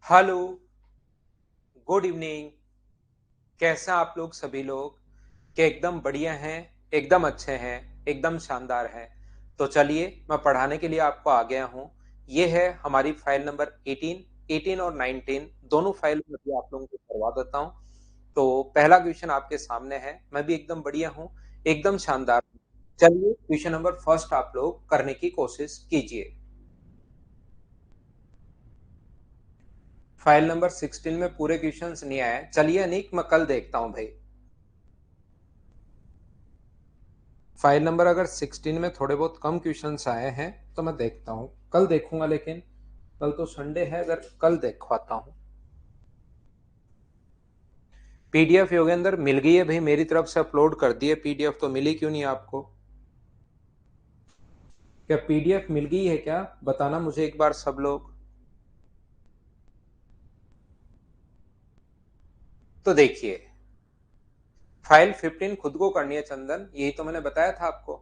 Hello, good evening. कैसे हैं आप लोग सभी लोग? क्या एकदम बढ़िया हैं, एकदम अच्छे हैं, एकदम शानदार हैं। तो चलिए मैं पढ़ाने के लिए आपको आ गया हूँ। ये है हमारी फाइल नंबर 18, 18 और 19 दोनों फाइल में भी आप लोगों को करवा देता हूँ। तो पहला क्वेश्चन आपके सामने है, मैं भी एकदम बढ़िया हूँ, एकदम शानदार हूँ। चलिए क्वेश्चन नंबर फर्स्ट आप लोग करने की कोशिश कीजिए। फाइल नंबर 16 में पूरे क्वेश्चंस नहीं आए। चलिए अनिक, मैं कल देखता हूँ भाई। फाइल नंबर अगर 16 में थोड़े बहुत कम क्वेश्चंस आए हैं तो मैं देखता हूँ, कल देखूंगा। लेकिन कल तो संडे है, अगर कल देखवाता हूँ। पीडीएफ योगेंद्र मिल गई है भाई, मेरी तरफ से अपलोड कर दी है पीडीएफ। तो मिली क्यों नहीं आपको? क्या पीडीएफ मिल गई है क्या? बताना मुझे एक बार सब लोग। तो देखिए, फाइल 15 खुद को करनी है चंदन, यही तो मैंने बताया था आपको।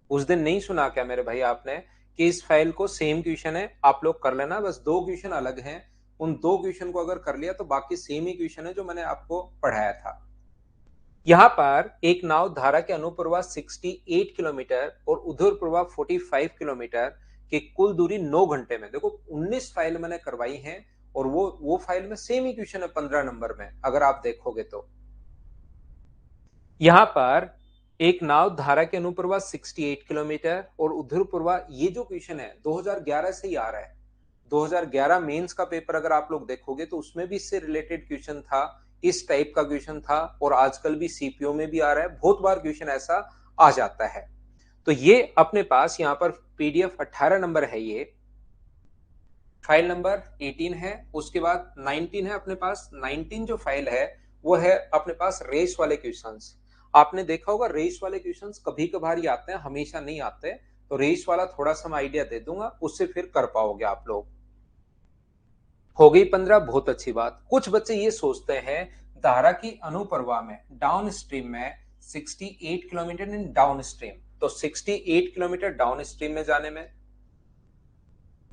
उस दिन नहीं सुना क्या मेरे भाई आपने कि इस फाइल को सेम क्वेश्चन है, आप लोग कर लेना। बस दो क्वेश्चन अलग हैं, उन दो क्वेश्चन को अगर कर लिया तो बाकी सेम ही क्वेश्चन है जो मैंने आपको पढ़ाया था। यहाँ पर एक नाव धारा के अनुप्रवाह 68 किलोमीटर और उधर 45 किलोमीटर की कुल दूरी 9 घंटे में। देखो 19 फाइल मैंने करवाई हैं और वो फाइल में सेम ही क्वेश्चन है 15 नंबर में, अगर आप देखोगे तो। यहाँ पर एक नाव धारा के अनुप्रवाह 68 किलोमीटर और उधर प्रवाह, ये जो क्वेश्चन है 2011 से ही आ रहा है। 2011 मेंस का पेपर अगर आप लोग देखोगे तो उसमें भी इससे रिलेटेड क्वेश्चन था, इस टाइप का क्वेश्चन था। और आजकल भी सीपीओ में भी आ रहा है, बहुत बार क्वेश्चन ऐसा आ जाता है। तो ये अपने पास यहाँ पर पीडीएफ 18 नंबर है, ये फाइल नंबर 18 है। उसके बाद 19 है अपने पास। 19 जो फाइल है वो है अपने पास रेस वाले क्वेश्चंस। आपने देखा होगा रेस वाले क्वेश्चंस कभी कभार ही आते हैं, हमेशा नहीं आते। तो रेस वाला थोड़ा सा मैं आइडिया दे दूंगा, उससे फिर कर पाओगे आप लोग। हो गई 15, बहुत अच्छी बात। कुछ बच्चे ये सोचते हैं धारा की अनुप्रवाह में डाउन स्ट्रीम में 68 किलोमीटर इन डाउन स्ट्रीम, तो 68 किलोमीटर डाउन स्ट्रीम में जाने में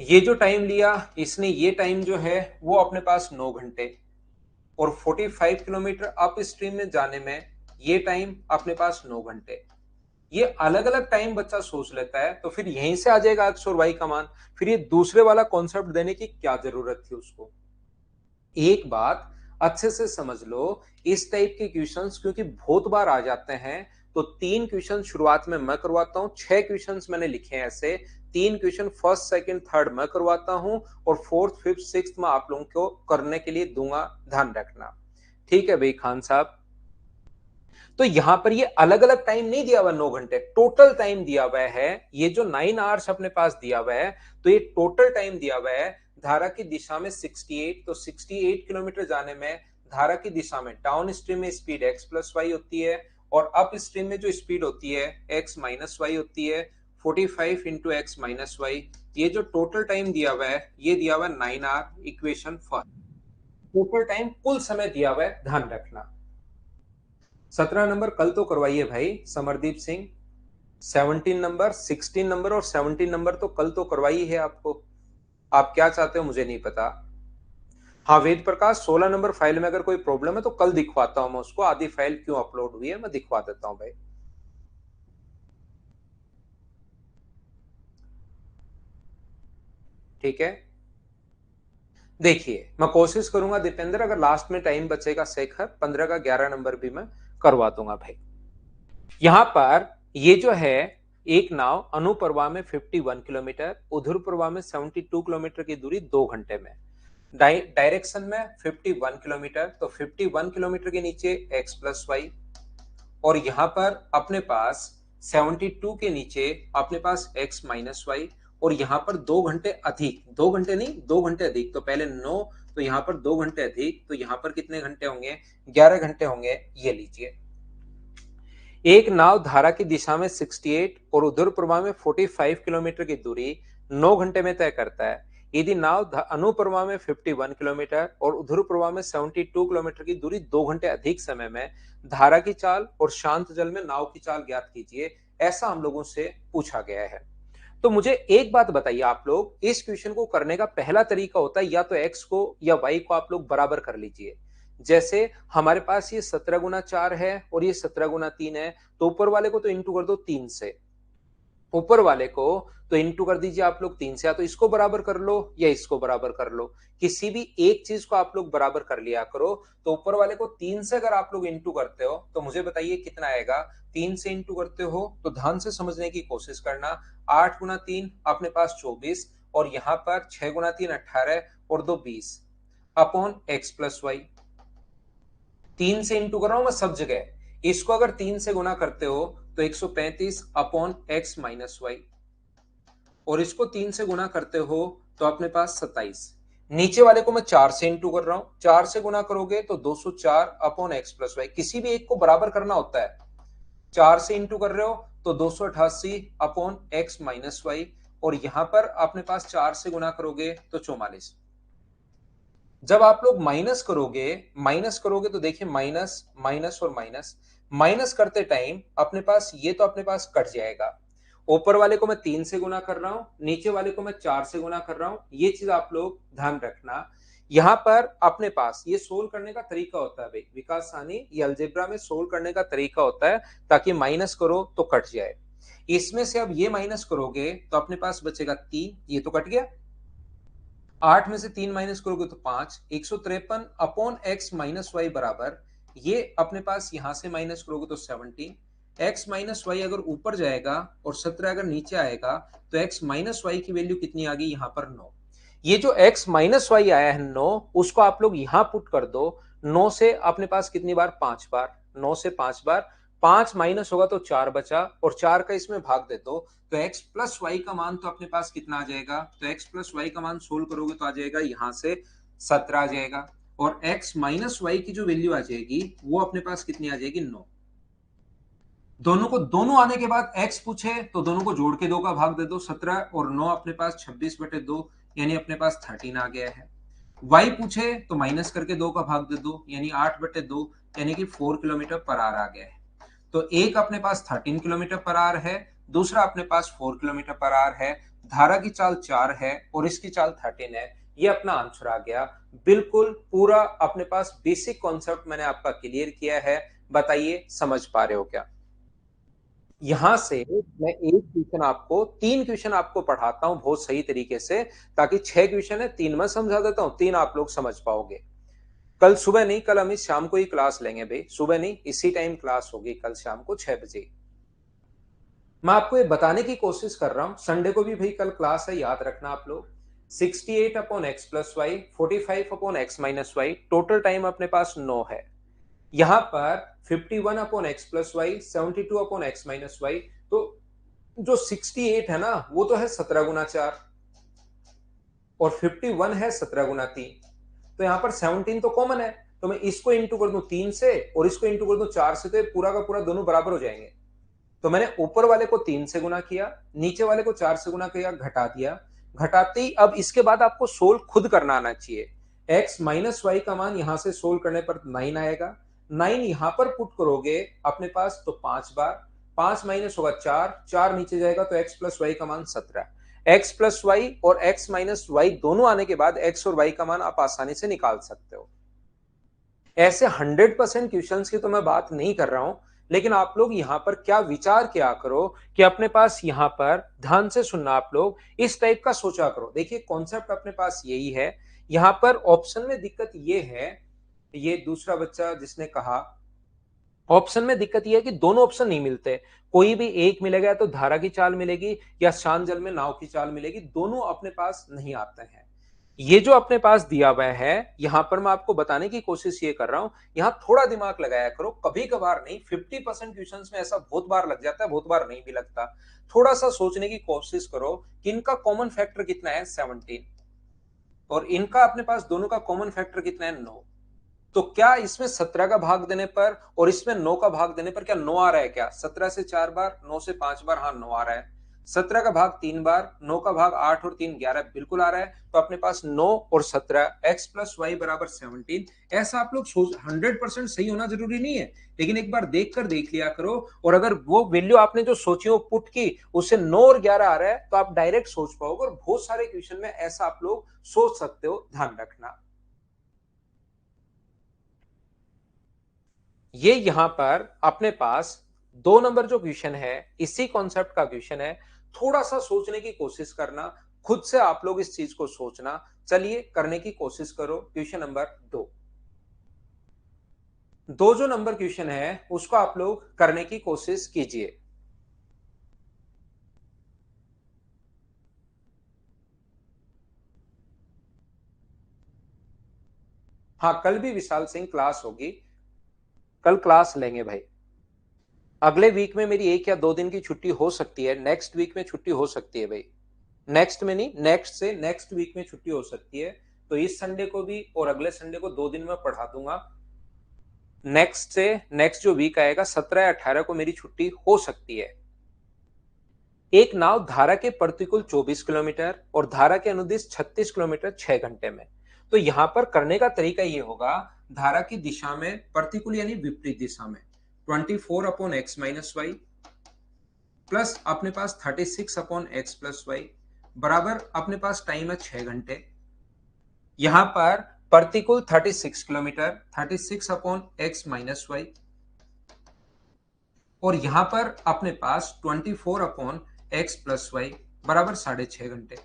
ये जो टाइम लिया इसने, ये टाइम जो है वो अपने पास 9 घंटे। और 45 किलोमीटर अप स्ट्रीम में जाने में ये टाइम अपने पास 9 घंटे। ये अलग अलग टाइम बच्चा सोच लेता है तो फिर यहीं से आ जाएगा एक्स और वाई का मान। फिर ये दूसरे वाला कॉन्सेप्ट देने की क्या जरूरत थी उसको? एक बात अच्छे से समझ लो, इस टाइप के क्वेश्चंस क्योंकि बहुत बार आ जाते हैं, तो 3 क्वेश्चन शुरुआत में मैं करवाता हूं। 6 क्वेश्चंस मैंने लिखे हैं ऐसे। 3 क्वेश्चन फर्स्ट सेकंड थर्ड मैं करवाता हूं और फोर्थ फिफ्थ सिक्स्थ में आप लोगों को करने के लिए दूंगा, ध्यान रखना। ठीक है भाई खान साहब। तो यहां पर ये अलग अलग टाइम नहीं दिया हुआ, 9 घंटे टोटल टाइम दिया हुआ है। ये जो 9 आवर्स अपने पास दिया हुआ है, तो ये टोटल टाइम दिया हुआ है। धारा की दिशा में 68, तो 68 किलोमीटर जाने में धारा की दिशा में डाउन स्ट्रीम में स्पीड एक्स प्लस वाई होती है और अप स्ट्रीम में जो स्पीड होती है एक्स माइनस वाई होती है। 45 इंटू एक्स माइनस वाई, ये जो टोटल टाइम दिया हुआ है ये दिया हुआ है 9 hour. Equation first, total time कुल समय दिया हुआ है, ध्यान रखना। 17 नंबर कल तो करवाइए भाई समरदीप सिंह। 17 नंबर, 16 नंबर और 17 नंबर तो कल तो करवाई है आपको। आप क्या चाहते हो मुझे नहीं पता। हाँ वेद प्रकाश, 16 नंबर फाइल में अगर कोई प्रॉब्लम है तो कल दिखवाता हूं मैं उसको, आधी फाइल क्यों अपलोड हुई है मैं दिखवा देता हूं भाई। ठीक है, देखिए मैं कोशिश करूंगा दीपेंद्र, अगर लास्ट में टाइम बचेगा शेखर 15 का 11 नंबर भी मैं करवा दूंगा भाई। यहां पर ये जो है एक नाव अनुप्रवाह में 51 किलोमीटर, उधर प्रवाह में 72 किलोमीटर की दूरी 2 घंटे में। डायरेक्शन में 51 किलोमीटर, तो 51 किलोमीटर के नीचे एक्स प्लस वाई। और यहां पर अपने पास 72 के नीचे अपने पास एक्स माइनस वाई। और यहां पर 2 घंटे अधिक, 2 घंटे नहीं 2 घंटे अधिक, तो पहले 9, तो यहां पर 2 घंटे अधिक, तो यहां पर कितने घंटे होंगे? 11 घंटे होंगे। ये लीजिए, एक नाव धारा की दिशा में 68 और उधर प्रवाह में 45 किलोमीटर की दूरी 9 घंटे में तय करता है। यदि नाव अनुप्रवाह में 51 किलोमीटर और उधर प्रवाह में 72 किलोमीटर की दूरी 2 घंटे अधिक समय में धारा की चाल और शांत जल में नाव की चाल ज्ञात कीजिए, ऐसा हम लोगों से पूछा गया है। तो मुझे एक बात बताइए, आप लोग इस क्वेश्चन को करने का पहला तरीका होता है या तो x को या y को आप लोग बराबर कर लीजिए। जैसे हमारे पास ये 17 गुना 4 है और ये 17 गुना 3 है, तो ऊपर वाले को तो इंटू कर दो 3 से, ऊपर वाले को तो इंटू कर दीजिए आप लोग 3 से, या तो इसको बराबर कर लो या इसको बराबर कर लो, किसी भी एक चीज को आप लोग बराबर कर लिया करो। तो ऊपर वाले को 3 से अगर आप लोग इंटू करते हो तो मुझे बताइए कितना आएगा। 3 से इंटू करते हो तो ध्यान से समझने की कोशिश करना। 8 गुना 3 अपने पास 24, और यहां पर 6 गुना 3 18 और 2 20 अपॉन एक्स प्लस वाई। 3 से इंटू कर रहा हूं मैं सब जगह, इसको अगर 3 से गुना करते हो तो 135 अपॉन एक्स माइनस वाई, और इसको 3 से गुना करते हो तो अपने पास 27। नीचे वाले को मैं 4 से इंटू कर रहा हूं, 4 से गुना करोगे तो 204 अपॉन एक्स प्लस वाई, किसी भी एक को बराबर करना होता है। 4 से इंटू कर रहे हो तो 288 अपॉन एक्स माइनस वाई, और यहां पर अपने पास 4 से गुना करोगे तो 44। जब आप लोग माइनस करोगे तो देखिए माइनस माइनस और माइनस, माइनस करते टाइम अपने पास ये तो अपने पास कट जाएगा। ऊपर वाले को मैं 3 से गुना कर रहा हूं, नीचे वाले को मैं 4 से गुना कर रहा हूं, ये चीज आप लोग ध्यान रखना। यहां पर अपने पास ये सोल्व करने का तरीका होता है भाई, विकास सानी ये अलजेब्रा में सोल्व करने का तरीका होता है, ताकि माइनस करो तो कट जाए। इसमें से अब ये माइनस करोगे तो अपने पास बचेगा 3, ये तो कट गया। 8 में से 3 माइनस करोगे तो 5, 153 अपॉन एक्स माइनस वाई बराबर, ये अपने पास यहां से माइनस करोगे तो 17। एक्स माइनस वाई अगर ऊपर जाएगा और 17 अगर नीचे आएगा तो एक्स माइनस वाई की वैल्यू कितनी आ गई यहां पर 9। ये जो एक्स माइनस वाई आया है 9, उसको आप लोग यहां पुट कर दो। 9 से अपने पास कितनी बार, 5 बार, 9 से 5 बार, 5 माइनस होगा तो 4 बचा, और 4 का इसमें भाग दे दो तो x प्लस वाई का मान तो अपने पास कितना आ जाएगा, तो x प्लस वाई का मान सोल्व करोगे तो आ जाएगा यहां से 17 आ जाएगा, और x माइनस वाई की जो वैल्यू आ जाएगी वो अपने पास कितनी आ जाएगी 9। दोनों को दोनों आने के बाद x पूछे तो दोनों को जोड़ के 2 का भाग दे दो, 17 और 9 अपने पास 26/2, यानी अपने पास 13 आ गया है। y पूछे तो माइनस करके 2 का भाग दे दो, यानी 8/2, यानी कि 4 किलोमीटर पर आवर आ गया है। तो एक अपने पास 13 किलोमीटर पर आवर है, दूसरा अपने पास 4 किलोमीटर पर आवर है, धारा की चाल 4 है और इसकी चाल 13 है। ये अपना आंसर आ गया। बिल्कुल पूरा अपने पास बेसिक कॉन्सेप्ट मैंने आपका क्लियर किया है। बताइए समझ पा रहे हो क्या? यहां से मैं एक क्वेश्चन आपको, 3 क्वेश्चन आपको पढ़ाता हूं बहुत सही तरीके से, ताकि 6 क्वेश्चन है, 3 मैं समझा देता हूं, 3 आप लोग समझ पाओगे। कल सुबह नहीं, कल हम इस शाम को ही क्लास लेंगे भाई, सुबह नहीं इसी टाइम क्लास होगी कल शाम को 6 बजे। मैं आपको ये बताने की कोशिश कर रहा हूं, संडे को भी भाई कल क्लास है, याद रखना आप लोग। 68 upon X plus Y, 45 upon X minus Y, total time अपने पास 9 है। यहां पर 51 upon X plus Y, 72 upon X minus Y, तो जो 68 है ना वो तो है 17 गुना 4, और 51 है 17 गुना 3, तो यहां पर 17 तो कॉमन है, तो मैं इसको इंटू कर दूं 3 से और इसको इंटू कर दूं 4 से, तो ये पूरा का पूरा दोनों बराबर हो जाएंगे। तो मैंने ऊपर वाले को 3 से गुना किया, नीचे वाले को 4 से गुना किया, घटा दिया। घटाते ही अब इसके बाद आपको सोल्व खुद करना आना चाहिए। एक्स माइनस वाई का मान यहां से सोल्व करने पर 9 आएगा, 9 यहां पर पुट करोगे अपने पास तो 5 बार, 5 माइनस होगा 4, 4 नीचे जाएगा तो एक्स प्लस वाई का मान 17। एक्स प्लस वाई और एक्स माइनस वाई दोनों आने के बाद एक्स और वाई का मान आप आसानी से निकाल सकते हो। ऐसे 100% क्वेश्चंस की तो मैं बात नहीं कर रहा हूं, लेकिन आप लोग यहां पर क्या विचार किया करो कि अपने पास यहां पर ध्यान से सुनना, आप लोग इस टाइप का सोचा करो। देखिए कॉन्सेप्ट अपने पास यही है। यहां पर ऑप्शन में दिक्कत ये है, ये दूसरा बच्चा जिसने कहा ऑप्शन में दिक्कत यह है कि दोनों ऑप्शन नहीं मिलते, कोई भी एक मिलेगा तो धारा की चाल मिलेगी या शांत जल में नाव की चाल मिलेगी, दोनों अपने पास नहीं आते हैं। ये जो अपने पास दिया हुआ है यहां पर मैं आपको बताने की कोशिश ये कर रहा हूं, यहां थोड़ा दिमाग लगाया करो, कभी कभार नहीं, 50% क्वेश्चन में ऐसा बहुत बार लग जाता है, बहुत बार नहीं भी लगता। थोड़ा सा सोचने की कोशिश करो कि इनका कॉमन फैक्टर कितना है 17, और इनका अपने पास दोनों का कॉमन फैक्टर कितना है 9। तो क्या इसमें 17 का भाग देने पर और इसमें 9 का भाग देने पर क्या 9 आ रहा है क्या? 17 से 4 बार, 9 से 5 बार, हाँ 9 आ रहा है। 17 का भाग 3 बार, 9 का भाग 8 और 3 11 बिल्कुल आ रहा है। तो अपने पास 9 और 17 x प्लस वाई बराबर 17। ऐसा आप लोग सोच 100% सही होना जरूरी नहीं है, लेकिन एक बार देख कर देख लिया करो। और अगर वो वैल्यू आपने जो सोची हो पुट की उससे 9 और 11 आ रहा है तो आप डायरेक्ट सोच पाओगे। और बहुत सारे क्वेश्चन में ऐसा आप लोग सोच सकते हो, ध्यान रखना। ये यहां पर अपने पास 2 नंबर जो क्वेश्चन है इसी कॉन्सेप्ट का क्वेश्चन है। थोड़ा सा सोचने की कोशिश करना, खुद से आप लोग इस चीज को सोचना। चलिए करने की कोशिश करो। क्वेश्चन नंबर 2 जो नंबर क्वेश्चन है उसको आप लोग करने की कोशिश कीजिए। हाँ, कल भी विशाल सिंह क्लास होगी, कल क्लास लेंगे भाई। अगले वीक में मेरी 1 या 2 दिन की छुट्टी हो सकती है, नेक्स्ट वीक में छुट्टी हो सकती है भाई। नेक्स्ट में नहीं, नेक्स्ट से नेक्स्ट वीक में छुट्टी हो सकती है। तो इस संडे को भी और अगले संडे को 2 दिन में पढ़ा दूंगा। नेक्स्ट से नेक्स्ट जो वीक आएगा 17 या 18 को मेरी छुट्टी हो सकती है। एक नाव धारा के प्रतिकूल 24 किलोमीटर और धारा के अनुदिश 36 किलोमीटर 6 घंटे में। तो यहां पर करने का तरीका ये होगा, धारा की दिशा में प्रतिकूल यानी विपरीत दिशा में 24/x-y प्लस अपने पास 36/x+y बराबर अपने पास टाइम है 6 घंटे। यहां पर प्रतिकूल 36 किलोमीटर 36/x-y और यहां पर अपने पास 24/x+y बराबर 6.5 घंटे,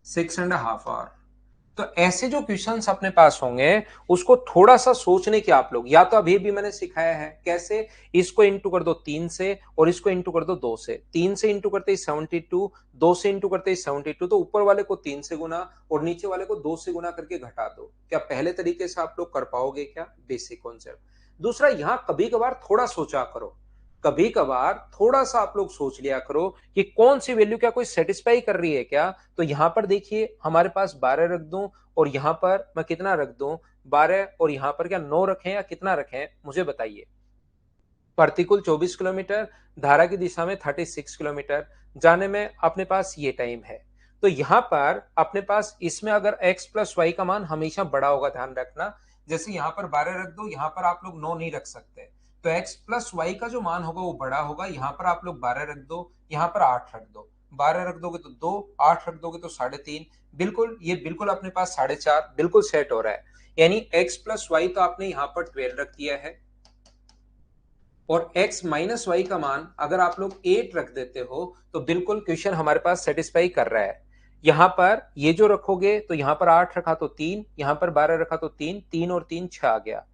6.5 आवर। तो ऐसे जो क्वेश्चंस अपने पास होंगे उसको थोड़ा सा सोचने की आप लोग, या तो अभी भी मैंने सिखाया है कैसे, इसको इंटू कर दो 3 से और इसको इंटू कर दो 2 से। 3 से इंटू करते ही 72, 2 से इंटू करते ही 72। तो ऊपर वाले को 3 से गुना और नीचे वाले को 2 से गुना करके घटा दो। क्या पहले तरीके से आप लोग कर पाओगे क्या? Basic concept. दूसरा, यहां कभी कभार थोड़ा सोचा करो, कभी कभार थोड़ा सा आप लोग सोच लिया करो कि कौन सी वैल्यू क्या कोई सेटिस्फाई कर रही है क्या। तो यहां पर देखिए हमारे पास 12 रख दूं और यहां पर मैं कितना रख दूं 12, और यहां पर क्या 9 रखें या कितना रखें, मुझे बताइए। प्रतिकूल 24 किलोमीटर, धारा की दिशा में 36 किलोमीटर, जाने में अपने पास ये टाइम है। तो यहां पर अपने पास इसमें अगर x प्लस वाई का मान हमेशा बड़ा होगा, ध्यान रखना। जैसे यहां पर 12 रख दो, यहां पर आप लोग 9 नहीं रख सकते। तो x प्लस वाई का जो मान होगा वो बड़ा होगा। यहां पर आप लोग 12 रख दो, यहां पर 8 रख दो। 12 रख दोगे तो 2, 8 रख दोगे तो 3.5। बिल्कुल, ये बिल्कुल अपने पास 4.5 बिल्कुल सेट हो रहा है। यानी x प्लस वाई तो आपने यहां पर 12 रख दिया है और x माइनस वाई का मान अगर आप लोग 8 रख देते हो तो बिल्कुल क्वेश्चन हमारे पास सेटिस्फाई कर रहा है। यहां पर ये जो रखोगे तो यहां पर 8 रखा तो 3, यहां पर 12 रखा तो 3, 3 और 3 6 आ गया।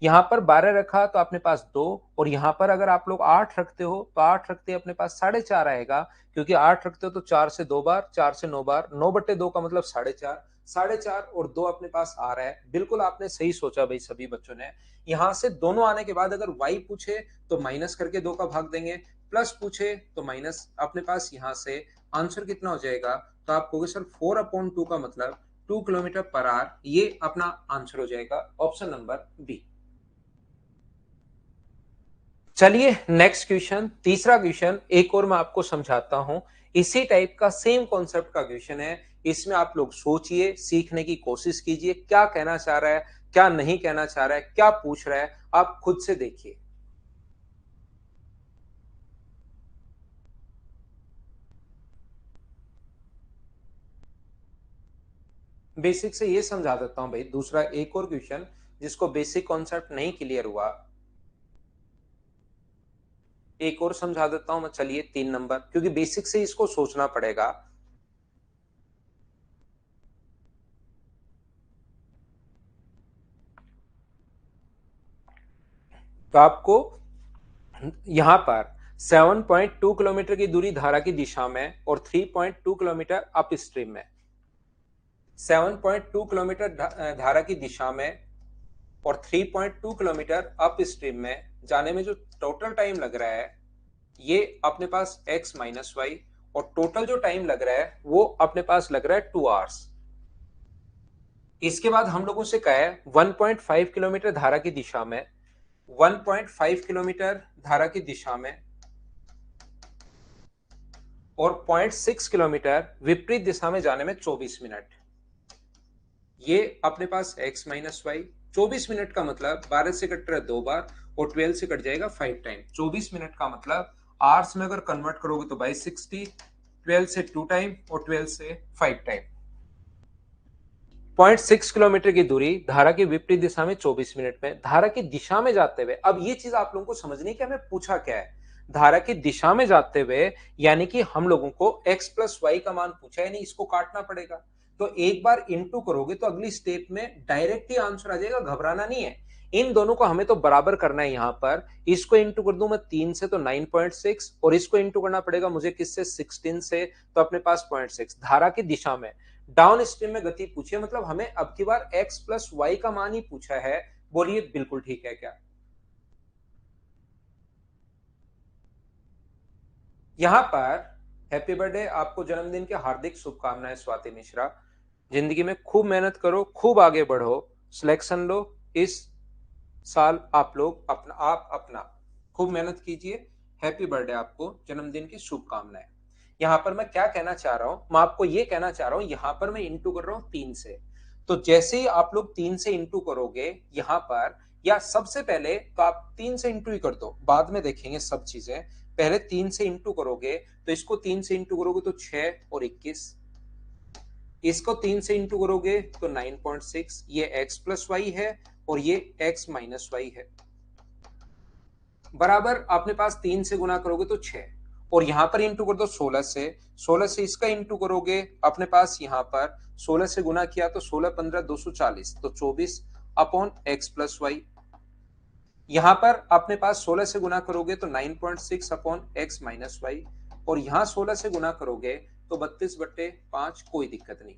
यहां पर 12 रखा तो अपने पास 2, और यहां पर अगर आप लोग 8 रखते हो तो 8 रखते अपने पास 4.5 आएगा। क्योंकि 8 रखते हो तो 4 से 2 बार, 4 से 9 बार, 9/2 का मतलब 4.5। 4.5 और 2 अपने पास आ रहा है। बिल्कुल आपने सही सोचा भाई, सभी बच्चों ने। यहां से दोनों आने के बाद अगर y पूछे तो माइनस करके 2 का भाग देंगे, प्लस पूछे तो माइनस। अपने पास यहां से आंसर कितना हो जाएगा, तो आप कहोगे सर 4/2 का मतलब 2 किलोमीटर पर आवर। ये अपना आंसर हो जाएगा, ऑप्शन नंबर बी। चलिए नेक्स्ट क्वेश्चन, तीसरा क्वेश्चन एक और मैं आपको समझाता हूं। इसी टाइप का सेम कॉन्सेप्ट का क्वेश्चन है। इसमें आप लोग सोचिए, सीखने की कोशिश कीजिए, क्या कहना चाह रहा है, क्या नहीं कहना चाह रहा है, क्या पूछ रहा है, आप खुद से देखिए। बेसिक से ये समझा देता हूं भाई, दूसरा एक और क्वेश्चन जिसको बेसिक कॉन्सेप्ट नहीं क्लियर हुआ, एक और समझा देता हूं मैं। चलिए 3 नंबर, क्योंकि बेसिक से इसको सोचना पड़ेगा। तो आपको यहां पर 7.2 किलोमीटर की दूरी धारा की दिशा में और 3.2 किलोमीटर अप स्ट्रीम में, 7.2 किलोमीटर धारा की दिशा में और 3.2 किलोमीटर अप स्ट्रीम में जाने में जो टोटल टाइम लग रहा है ये अपने पास x माइनस वाई, और टोटल जो टाइम लग रहा है वो अपने पास लग रहा है 2 आवर्स। इसके बाद हम लोगों से कहा है 1.5 किलोमीटर धारा की दिशा में, 1.5 किलोमीटर धारा की दिशा में और 0.6 किलोमीटर विपरीत दिशा में जाने में 24 मिनट। ये अपने पास x माइनस वाई, 24 मिनट का मतलब 12 से कट रहा है 2 बार और 12 से कट जाएगा 5 टाइम। 24 मिनट का मतलब आवर्स में अगर कन्वर्ट करोगे तो बाई 60, 12 से 2 टाइम और 12 से 5 टाइम। 0.6 किलोमीटर की दूरी धारा की विपरीत दिशा में 24 मिनट में, धारा की दिशा में जाते हुए। अब ये चीज आप लोगों को समझनी है कि हमें पूछा क्या है। धारा की दिशा में जाते हुए यानी कि हम लोगों को x प्लस वाई का मान पूछा है, नहीं इसको काटना पड़ेगा। तो एक बार इंटू करोगे तो अगली स्टेप में डायरेक्ट ही आंसर आ जाएगा, घबराना नहीं है। इन दोनों को हमें तो बराबर करना है। यहां पर इसको इंटू कर दूं मैं 3 से तो 9.6 और इसको इंटू करना पड़ेगा मुझे किससे 16 से, तो अपने पास 0.6। धारा की दिशा में डाउन स्ट्रीम में गति पूछी है, मतलब हमें अब की बार x प्लस वाई का मान ही पूछा है। बोलिए बिल्कुल ठीक है क्या? यहां पर हैप्पी बर्थडे, आपको जन्मदिन की हार्दिक शुभकामनाएं स्वाति मिश्रा। जिंदगी में खूब मेहनत करो, खूब आगे बढ़ो, सिलेक्शन लो। इस साल आप लोग अपना खूब मेहनत कीजिए। हैप्पी बर्थडे, आपको जन्मदिन की शुभकामनाएं। यहां पर मैं क्या कहना चाह रहा हूं, मैं आपको ये कहना चाह रहा हूं, यहां पर मैं इंटू कर रहा हूं 3 से। तो जैसे ही आप लोग 3 से इंटू करोगे यहां पर, या सबसे पहले तो आप 3 से इंटू ही कर दो, बाद में देखेंगे सब चीजें। पहले 3 से इंटू करोगे तो इसको 3 से इंटू करोगे तो 6 और 21, इसको 3 से इंटू करोगे तो 9.6। ये x प्लस वाई है और ये x माइनस वाई है, बराबर अपने पास 3 से गुना करोगे तो 6 और यहां पर इंटू कर दो 16 से। 16 से इसका इंटू करोगे अपने पास यहां पर 16 से गुना किया तो 16 15 240, तो 24 अपॉन x प्लस वाई। यहां पर अपने पास 16 से गुना करोगे तो 9.6 अपॉन x माइनस वाई और यहां 16 से गुना करोगे तो 32/5, कोई दिक्कत नहीं।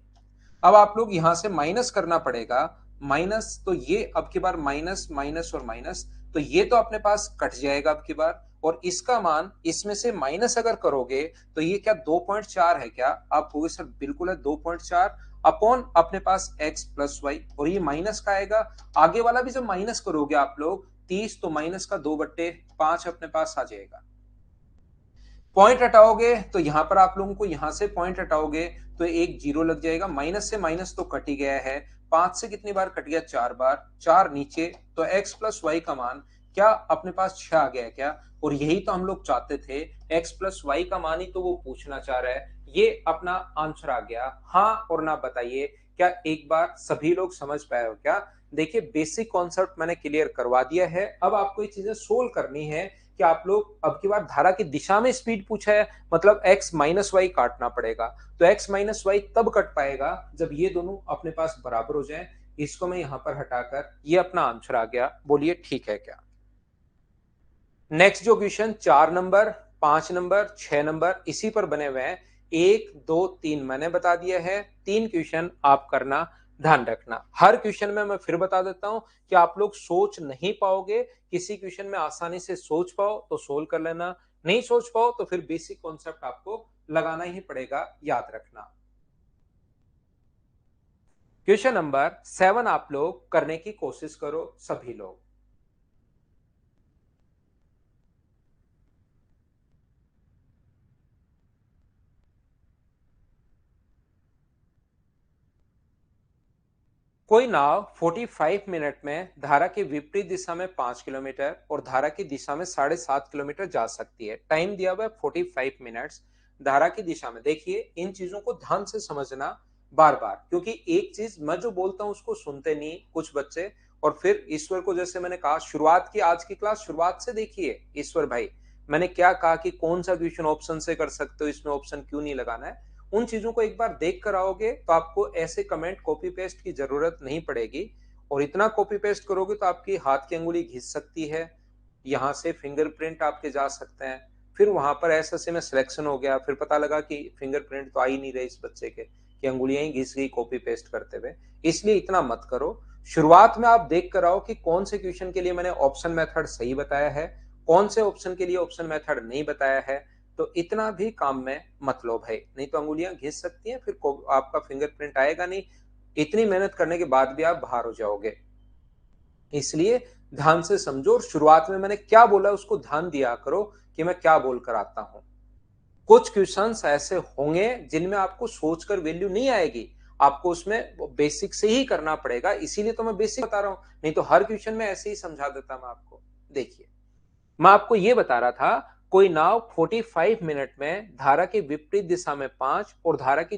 अब आप लोग यहां से माइनस करना पड़ेगा, माइनस तो ये अब की बार माइनस माइनस और माइनस, तो ये तो अपने पास कट जाएगा अब की बार। और इसका मान इसमें से माइनस अगर करोगे तो ये क्या 2.4 है क्या? आप कहोगे सर बिल्कुल है 2.4 अपॉन अपने पास x प्लस वाई, और ये माइनस का आएगा। आगे वाला भी जब माइनस करोगे आप लोग 30, तो माइनस का 2/5 अपने पास आ जाएगा। पॉइंट हटाओगे तो यहां पर आप लोगों को यहां से पॉइंट हटाओगे तो एक जीरो लग जाएगा। माइनस से माइनस तो कट ही गया है, 5 से कितनी बार कट गया? 4 बार, 4 नीचे, तो x प्लस वाई का मान क्या अपने पास 6 आ गया क्या? और यही तो हम लोग चाहते थे, x प्लस वाई का मान ही तो वो पूछना चाह रहा है। ये अपना आंसर आ गया। हाँ और ना बताइए, क्या एक बार सभी लोग समझ पाए हो क्या? देखिए बेसिक कॉन्सेप्ट मैंने क्लियर करवा दिया है, अब आपको ये चीजें सोल्व करनी है कि आप लोग अब की बार धारा की दिशा में स्पीड पूछा है, मतलब x माइनस वाई काटना पड़ेगा। तो x माइनस वाई तब कट पाएगा जब ये दोनों अपने पास बराबर हो जाएं। इसको मैं यहां पर हटाकर ये अपना आंसर आ गया। बोलिए ठीक है क्या? नेक्स्ट जो क्वेश्चन 4 नंबर, 5 नंबर, 6 नंबर इसी पर बने हुए हैं। 1 2 3 मैंने बता दिया है, 3 क्वेश्चन आप करना। ध्यान रखना हर क्वेश्चन में मैं फिर बता देता हूं कि आप लोग सोच नहीं पाओगे, किसी क्वेश्चन में आसानी से सोच पाओ तो सोल्व कर लेना, नहीं सोच पाओ तो फिर बेसिक कॉन्सेप्ट आपको लगाना ही पड़ेगा, याद रखना। क्वेश्चन नंबर 7 आप लोग करने की कोशिश करो सभी लोग। कोई नाव 45 मिनट में धारा की विपरीत दिशा में 5 किलोमीटर और धारा की दिशा में 7.5 किलोमीटर जा सकती है। टाइम दिया हुआ है 45 मिनट्स। धारा की दिशा में देखिए, इन चीजों को ध्यान से समझना बार बार, क्योंकि एक चीज मैं जो बोलता हूं उसको सुनते नहीं कुछ बच्चे। और फिर ईश्वर को, जैसे मैंने कहा शुरुआत की, आज की क्लास शुरुआत से देखिए ईश्वर भाई, मैंने क्या कहा कि कौन सा क्वेश्चन ऑप्शन से कर सकते हो, इसमें ऑप्शन क्यों नहीं लगाना है। उन चीजों को एक बार देख कर आओगे तो आपको ऐसे कमेंट कॉपी पेस्ट की जरूरत नहीं पड़ेगी। और इतना कॉपी पेस्ट करोगे तो आपकी हाथ की अंगुली घिस सकती है, यहां से फिंगरप्रिंट आपके जा सकते हैं। फिर वहां पर ऐसे में सिलेक्शन हो गया, फिर पता लगा कि फिंगरप्रिंट तो आ ही नहीं रहे इस बच्चे के, कि अंगुलियां ही घिस गई कॉपी पेस्ट करते हुए। इसलिए इतना मत करो। शुरुआत में आप देख कर आओ कि कौन से क्वेश्चन के लिए मैंने ऑप्शन मेथड सही बताया है, कौन से ऑप्शन के लिए ऑप्शन मेथड नहीं बताया है। तो इतना भी काम में मत लो भाई, नहीं तो अंगुलियां घिस सकती हैं, फिर आपका फिंगरप्रिंट आएगा नहीं। इतनी मेहनत करने के बाद भी आप बाहर हो जाओगे। इसलिए ध्यान से समझो, और शुरुआत में मैंने क्या बोला उसको ध्यान दिया करो कि मैं क्या बोलकर आता हूं। कुछ क्वेश्चंस ऐसे होंगे जिनमें आपको सोचकर वैल्यू नहीं आएगी, आपको उसमें बेसिक से ही करना पड़ेगा, इसीलिए तो मैं बेसिक बता रहा हूं, नहीं तो हर क्वेश्चन में ऐसे ही समझा देता मैं आपको। देखिए, मैं आपको यह बता रहा था, कोई नाव 45 मिनट में धारा के विपरीत दिशा में 5 और धारा की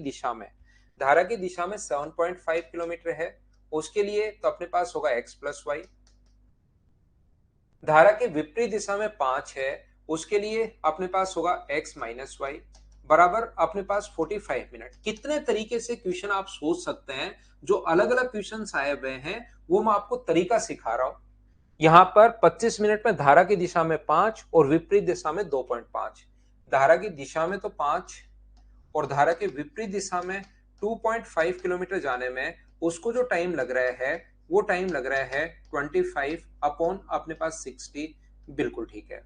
दिशा में 7.5 किलोमीटर है, उसके लिए तो अपने पास होगा x प्लस वाई। धारा के विपरीत दिशा में 5 है, उसके लिए अपने पास होगा x माइनस वाई बराबर अपने पास 45 मिनट। कितने तरीके से क्वेश्चन आप सोच सकते हैं, जो अलग अलग क्वेश्चन आए हुए हैं वो मैं आपको तरीका सिखा रहा हूं। यहां पर 25 मिनट में धारा की दिशा में 5 और विपरीत दिशा में 2.5। धारा की दिशा में तो 5 और धारा के विपरीत दिशा में 2.5 किलोमीटर जाने में उसको जो टाइम लग रहा है वो टाइम लग रहा है 25 अपॉन अपने पास 60। बिल्कुल ठीक है।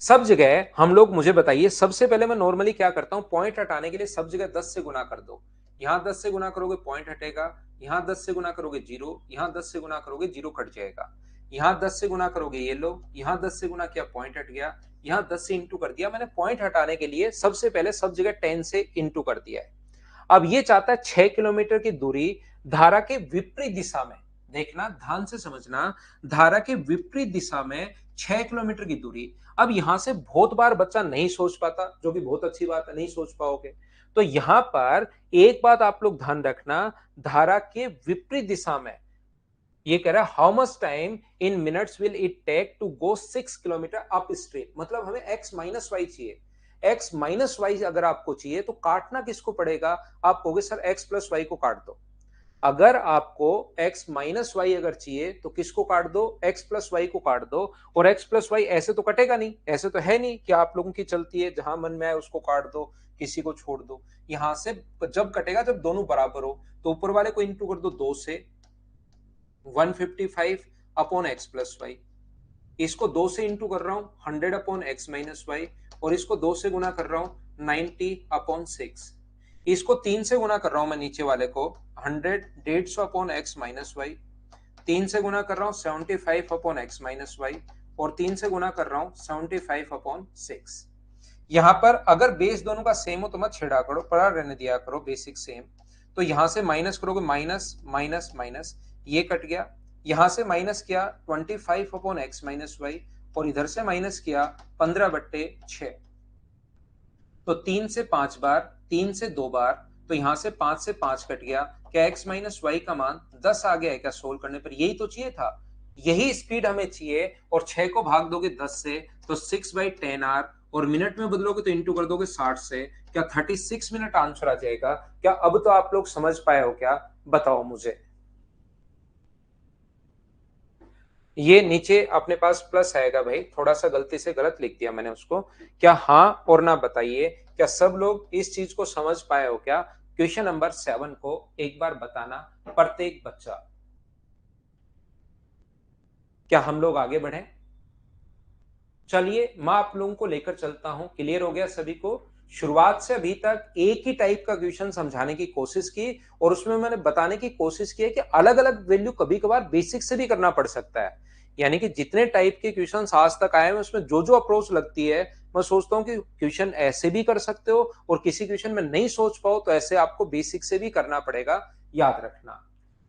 सब जगह हम लोग, मुझे बताइए, सबसे पहले मैं नॉर्मली क्या करता हूं, पॉइंट हटाने के लिए सब जगह 10 से गुना कर दो। यहां 10 से गुना करोगे पॉइंट हटेगा, यहां 10 से गुना करोगे जीरो, यहां 10 से गुना करोगे जीरो कट जाएगा, यहां 10 से गुना करोगे ये लो, यहां 10 से गुना किया पॉइंट हट गया, यहां 10 से इंटू कर दिया। मैंने पॉइंट हटाने के लिए सबसे पहले सब जगह 10 से इंटू कर दिया है। अब ये चाहता है 6 किलोमीटर की दूरी धारा के विपरीत दिशा में। देखना, ध्यान से समझना, धारा के विपरीत दिशा में 6 किलोमीटर की दूरी। अब यहां से बहुत बार बच्चा नहीं सोच पाता, जो भी बहुत अच्छी बात है, नहीं सोच पाओगे। तो यहां पर एक बात आप लोग ध्यान रखना, धारा के विपरीत दिशा में ये कह रहा है how much time in minutes will it take to go 6 kilometre upstream. मतलब हमें एक्स माइनस वाई चाहिए। एक्स माइनस वाई अगर आपको चाहिए तो काटना किसको पड़ेगा, आप कहोगे सर एक्स प्लस वाई को काट दो। अगर आपको x माइनस वाई अगर चाहिए तो किसको काट दो, x प्लस वाई को काट दो। और x प्लस वाई ऐसे तो कटेगा नहीं, ऐसे तो है नहीं कि आप लोगों की चलती है जहां मन में आए उसको काट दो, किसी को छोड़ दो। यहां से जब कटेगा जब दोनों बराबर हो, तो ऊपर वाले को इंटू कर दो 2 से, 155 अपॉन एक्स प्लस वाई। इसको 2 से इंटू कर रहा हूं 100 अपॉन एक्स माइनस वाई, और इसको 2 से गुना कर रहा हूं 90 अपॉन 6। इसको 3 से गुना कर रहा हूं मैं नीचे वाले को 100 150 अपॉन एक्स माइनस वाई, 3 से गुना कर रहा हूं 75 अपॉन एक्स माइनस वाई, और 3 से गुना कर रहा हूं 75 अपॉन 6। यहां पर अगर बेस दोनों का सेम हो तो मत छेड़ा करो, पड़ा रहने दिया करो बेसिक सेम। तो यहां से माइनस करोगे माइनस माइनस माइनस, ये कट गया। यहां से माइनस किया 25 अपॉन एक्स माइनस वाई, और इधर से माइनस किया 15/6। तो 3 से 5 बार, 3 से 2 बार, तो यहां से 5 से 5 कट गया। क्या एक्स माइनस वाई का मान 10 आ गया है क्या सोल्व करने पर? यही तो चाहिए था, यही स्पीड हमें चाहिए। और 6 को भाग दोगे 10 से तो 6/10 आर, और मिनट में बदलोगे तो इंटू कर दोगे 60 से। क्या 36 मिनट आंसर आ जाएगा? क्या अब तो आप लोग समझ पाए हो क्या? बताओ मुझे। ये नीचे अपने पास प्लस आएगा भाई, थोड़ा सा गलती से गलत लिख दिया मैंने उसको। क्या हाँ और ना बताइए, क्या सब लोग इस चीज को समझ पाए हो क्या? क्वेश्चन नंबर 7 को एक बार बताना प्रत्येक बच्चा। क्या हम लोग आगे बढ़े? चलिए मैं आप लोगों को लेकर चलता हूं। क्लियर हो गया सभी को? शुरुआत से अभी तक एक ही टाइप का क्वेश्चन समझाने की कोशिश की, और उसमें मैंने बताने की कोशिश की है कि अलग अलग वैल्यू कभी कभार बेसिक से भी करना पड़ सकता है। यानी कि जितने टाइप के क्वेश्चन आज तक आए हैं उसमें जो जो अप्रोच लगती है, मैं सोचता हूं कि क्वेश्चन ऐसे भी कर सकते हो, और किसी क्वेश्चन में नहीं सोच पाओ तो ऐसे आपको बेसिक से भी करना पड़ेगा। याद रखना,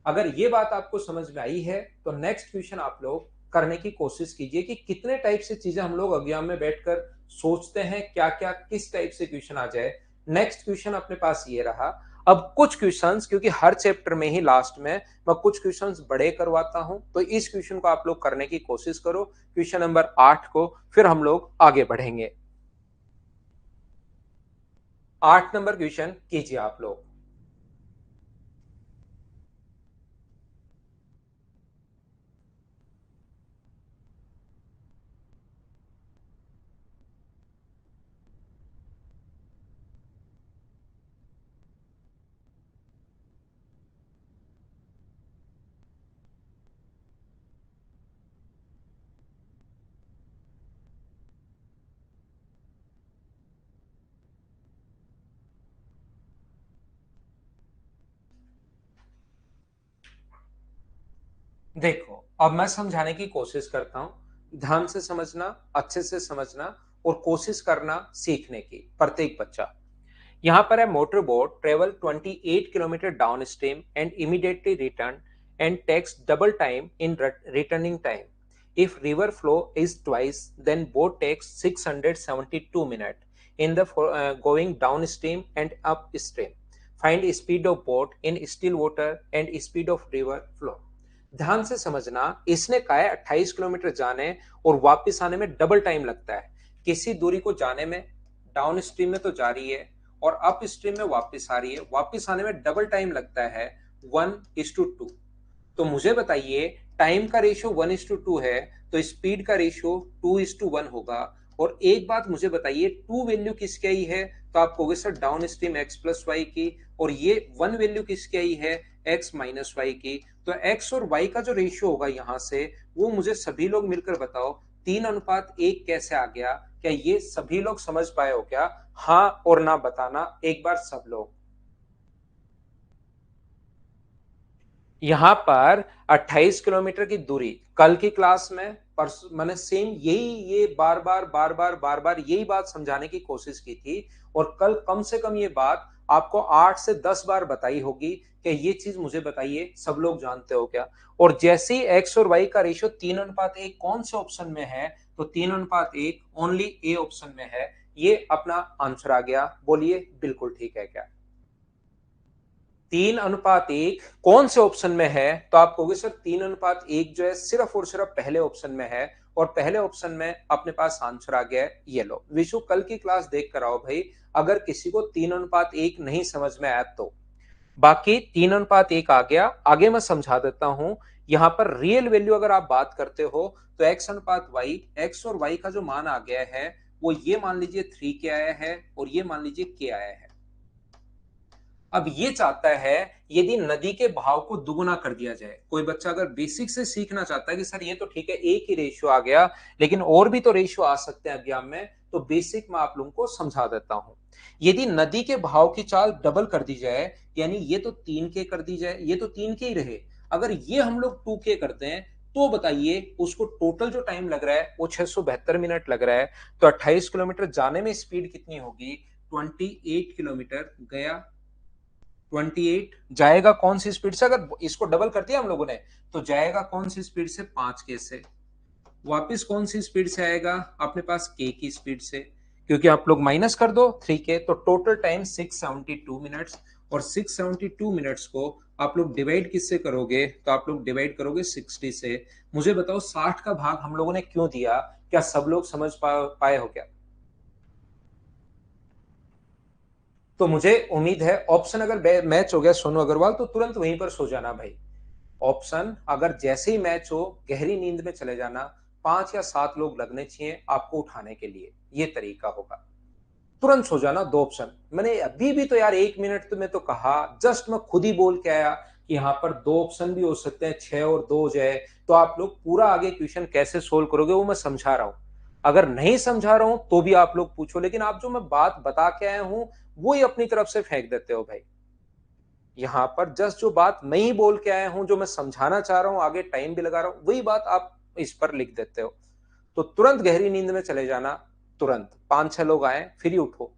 अगर ये बात आपको समझ में आई है तो नेक्स्ट क्वेश्चन आप लोग करने की कोशिश कीजिए कि कितने टाइप से चीजें हम लोग एग्जाम में बैठकर सोचते हैं, क्या क्या किस टाइप से क्वेश्चन आ जाए। नेक्स्ट क्वेश्चन अपने पास ये रहा। अब कुछ क्वेश्चंस, क्योंकि हर चैप्टर में ही लास्ट में मैं कुछ क्वेश्चंस बड़े करवाता हूं, तो इस क्वेश्चन को आप लोग करने की कोशिश करो, क्वेश्चन नंबर 8 को, फिर हम लोग आगे बढ़ेंगे। 8 नंबर क्वेश्चन कीजिए आप लोग। देखो, अब मैं समझाने की कोशिश करता हूं, ध्यान से समझना, अच्छे से समझना, और कोशिश करना सीखने की, प्रत्येक बच्चा। यहाँ पर है motor boat travel 28 kilometre down stream and immediately return and takes double time in returning time. If river flow is twice, then boat takes 672 minutes in the going downstream and upstream. Find speed of boat in still water and speed of river flow. ध्यान से समझना, इसने कहा है 28 kilometre जाने और वापस आने में डबल टाइम लगता है। किसी दूरी को जाने में डाउन स्ट्रीम में तो जा रही है और अप स्ट्रीम में वापस आ रही है, वापस आने में डबल टाइम लगता है 1:2। तो मुझे बताइए, टाइम का रेशियो 1:2 है तो स्पीड का रेशियो 2:1 होगा। और एक बात मुझे बताइए, 2 वैल्यू किसकी आई है? तो आप कहोगे sir down stream x plus Y की, और ये 1 वैल्यू किसकी आई है? x माइनस वाई की। तो x और y का जो रेशियो होगा यहां से, वो मुझे सभी लोग मिलकर बताओ 3:1 कैसे आ गया? क्या ये सभी लोग समझ पाए हो क्या? हाँ और ना बताना एक बार सब लोग। यहां पर 28 किलोमीटर की दूरी कल की क्लास में मैंने सेम ये बार बार यही बात समझाने की कोशिश की थी, और कल कम से कम ये बात आपको 8 से 10 बार बताई होगी कि ये चीज मुझे बताइए सब लोग जानते हो क्या? और जैसे ही एक्स और वाई का रेशियो 3:1 कौन से ऑप्शन में है? तो 3:1 ओनली ए ऑप्शन में है। ये अपना आंसर आ गया। बोलिए बिल्कुल ठीक है क्या? 3:1 कौन से ऑप्शन में है? तो आप कहोगे सर 3:1 जो है सिर्फ और सिर्फ पहले ऑप्शन में है, और पहले ऑप्शन में अपने पास आंसर आ गया है। ये लो विशु, कल की क्लास देख कर आओ भाई, अगर किसी को 3:1 नहीं समझ में आया तो। बाकी 3:1 आ गया। आगे मैं समझा देता हूं। यहां पर रियल वैल्यू अगर आप बात करते हो तो x:y, एक्स और y का जो मान आ गया है वो ये मान लीजिए 3 के आया है और ये मान लीजिए के आया है। अब ये चाहता है यदि नदी के बहाव को दुगुना कर दिया जाए। कोई बच्चा अगर बेसिक से सीखना चाहता है कि सर ये तो ठीक है एक ही रेशियो आ गया, लेकिन और भी तो रेशियो आ सकते हैं एग्जाम में, तो बेसिक मैं आप लोगों को समझा देता हूं। यदि नदी के बहाव की चाल डबल कर दी जाए, यानी ये तो 3 के कर दी जाए, ये तो 3 के ही रहे, अगर ये हम लोग 2 के करते हैं तो बताइए उसको टोटल जो टाइम लग रहा है वो 672 मिनट लग रहा है। तो 28 किलोमीटर जाने में स्पीड कितनी होगी? 28 किलोमीटर गया, 28 जाएगा कौन सी स्पीड से? अगर इसको डबल कर दिया हम लोगों ने तो जाएगा कौन सी स्पीड से? 5 के से। वापस कौन सी स्पीड से आएगा? अपने पास के की स्पीड से, क्योंकि आप लोग माइनस कर दो 3 के, तो टोटल टाइम 672 मिनट्स। और 672 मिनट्स को आप लोग डिवाइड किससे करोगे? तो आप लोग डिवाइड करोगे 60 से। मुझे बताओ 60 का भाग हम लोगों ने क्यों दिया? क्या सब लोग समझ पाए हो क्या? तो मुझे उम्मीद है ऑप्शन अगर मैच हो गया सोनू अग्रवाल तो तुरंत वहीं पर सो जाना भाई। ऑप्शन अगर जैसे ही मैच हो गहरी नींद में चले जाना। 5 या 7 लोग लगने चाहिए आपको उठाने के लिए, ये तरीका होगा। तुरंत सो जाना। 2 ऑप्शन मैंने अभी भी तो यार 1 मिनट तो मैं तो कहा, जस्ट मैं खुद ही बोल के आया कि यहाँ पर 2 ऑप्शन भी हो सकते हैं, 6 और 2 हो जाए। तो आप लोग पूरा आगे क्वेश्चन कैसे सोल्व करोगे वो मैं समझा रहा हूं। अगर नहीं समझा रहा हूं तो भी आप लोग पूछो, लेकिन आप जो मैं बात बता के आया हूं वो ही अपनी तरफ से फेंक देते हो भाई। यहां पर जस्ट जो बात मैं ही बोल के आया हूं, जो मैं समझाना चाह रहा हूं, आगे टाइम भी लगा रहा हूं, वही बात आप इस पर लिख देते हो। तो तुरंत गहरी नींद में चले जाना। तुरंत 5-6 लोग आए फिर ही उठो।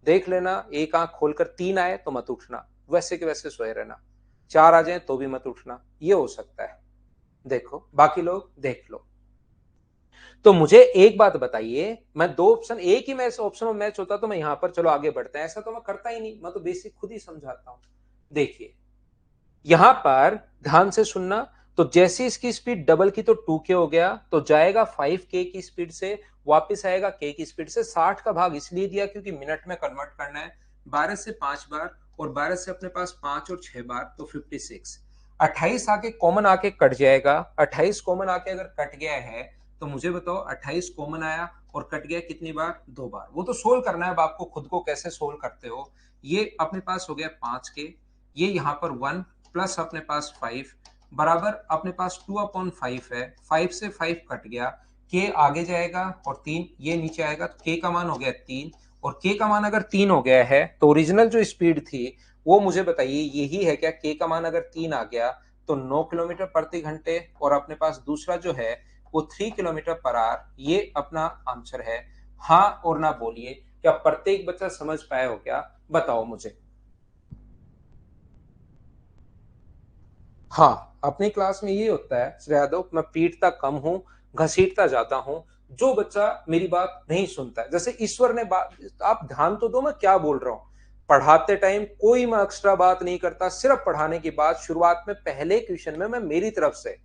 देख लेना एक आंख खोलकर 3 आए तो मत उठना, वैसे के वैसे सोए रहना। 4 आ जाए तो भी मत उठना, ये हो सकता है। देखो बाकी लोग देख लो। तो मुझे एक बात बताइए, मैं 2 ऑप्शन एक ही मैच ऑप्शन में मैच होता तो मैं यहां पर चलो आगे बढ़ते हैं, ऐसा तो मैं करता ही नहीं, मैं तो बेसिक खुद ही समझाता हूं। देखिए यहां पर ध्यान से सुनना। तो जैसे इसकी स्पीड डबल की तो 2 के हो गया, तो जाएगा 5 के की स्पीड से, वापस आएगा के की स्पीड से। 60 का भाग इसलिए दिया क्योंकि मिनट में कन्वर्ट करना है। 12 से 5 बार और 12 से अपने पास 5 और 6 बार तो 56। 28 आके कॉमन आके कट जाएगा। 28 कॉमन आके अगर कट गया है तो मुझे बताओ 28 कॉमन आया और कट गया कितनी बार? 2 बार। वो तो सोल्व करना है अब आपको खुद को, कैसे सोल्व करते हो। ये अपने पास हो गया 5 के, ये यहाँ पर 1 प्लस अपने पास 5 बराबर अपने पास 2/5 है। 5 से 5 कट गया, के आगे जाएगा और 3 ये नीचे आएगा, तो के का मान हो गया 3। और के का मान अगर 3 हो गया है तो ओरिजिनल जो स्पीड थी वो मुझे बताइए यही है क्या? के का मान अगर 3 आ गया तो 9 किलोमीटर प्रति घंटे, और अपने पास दूसरा जो है वो 3 किलोमीटर पर आवर, ये अपना आंसर है। हाँ और ना बोलिए, क्या प्रत्येक बच्चा समझ पाया हो क्या? बताओ मुझे। हाँ, अपनी क्लास में ये होता है श्रेया यादव, मैं पीटता कम हूँ, घसीटता जाता हूँ। जो बच्चा मेरी बात नहीं सुनता है, जैसे ईश्वर ने बात, आप ध्यान तो दो मैं क्या बोल रहा हूँ। पढ़ाते टाइम कोई मैं एक्स्ट्रा बात नहीं करता, सिर्फ पढ़ाने की बात शुरुआत में पहले क्वेश्चन में मैं मेरी तरफ से,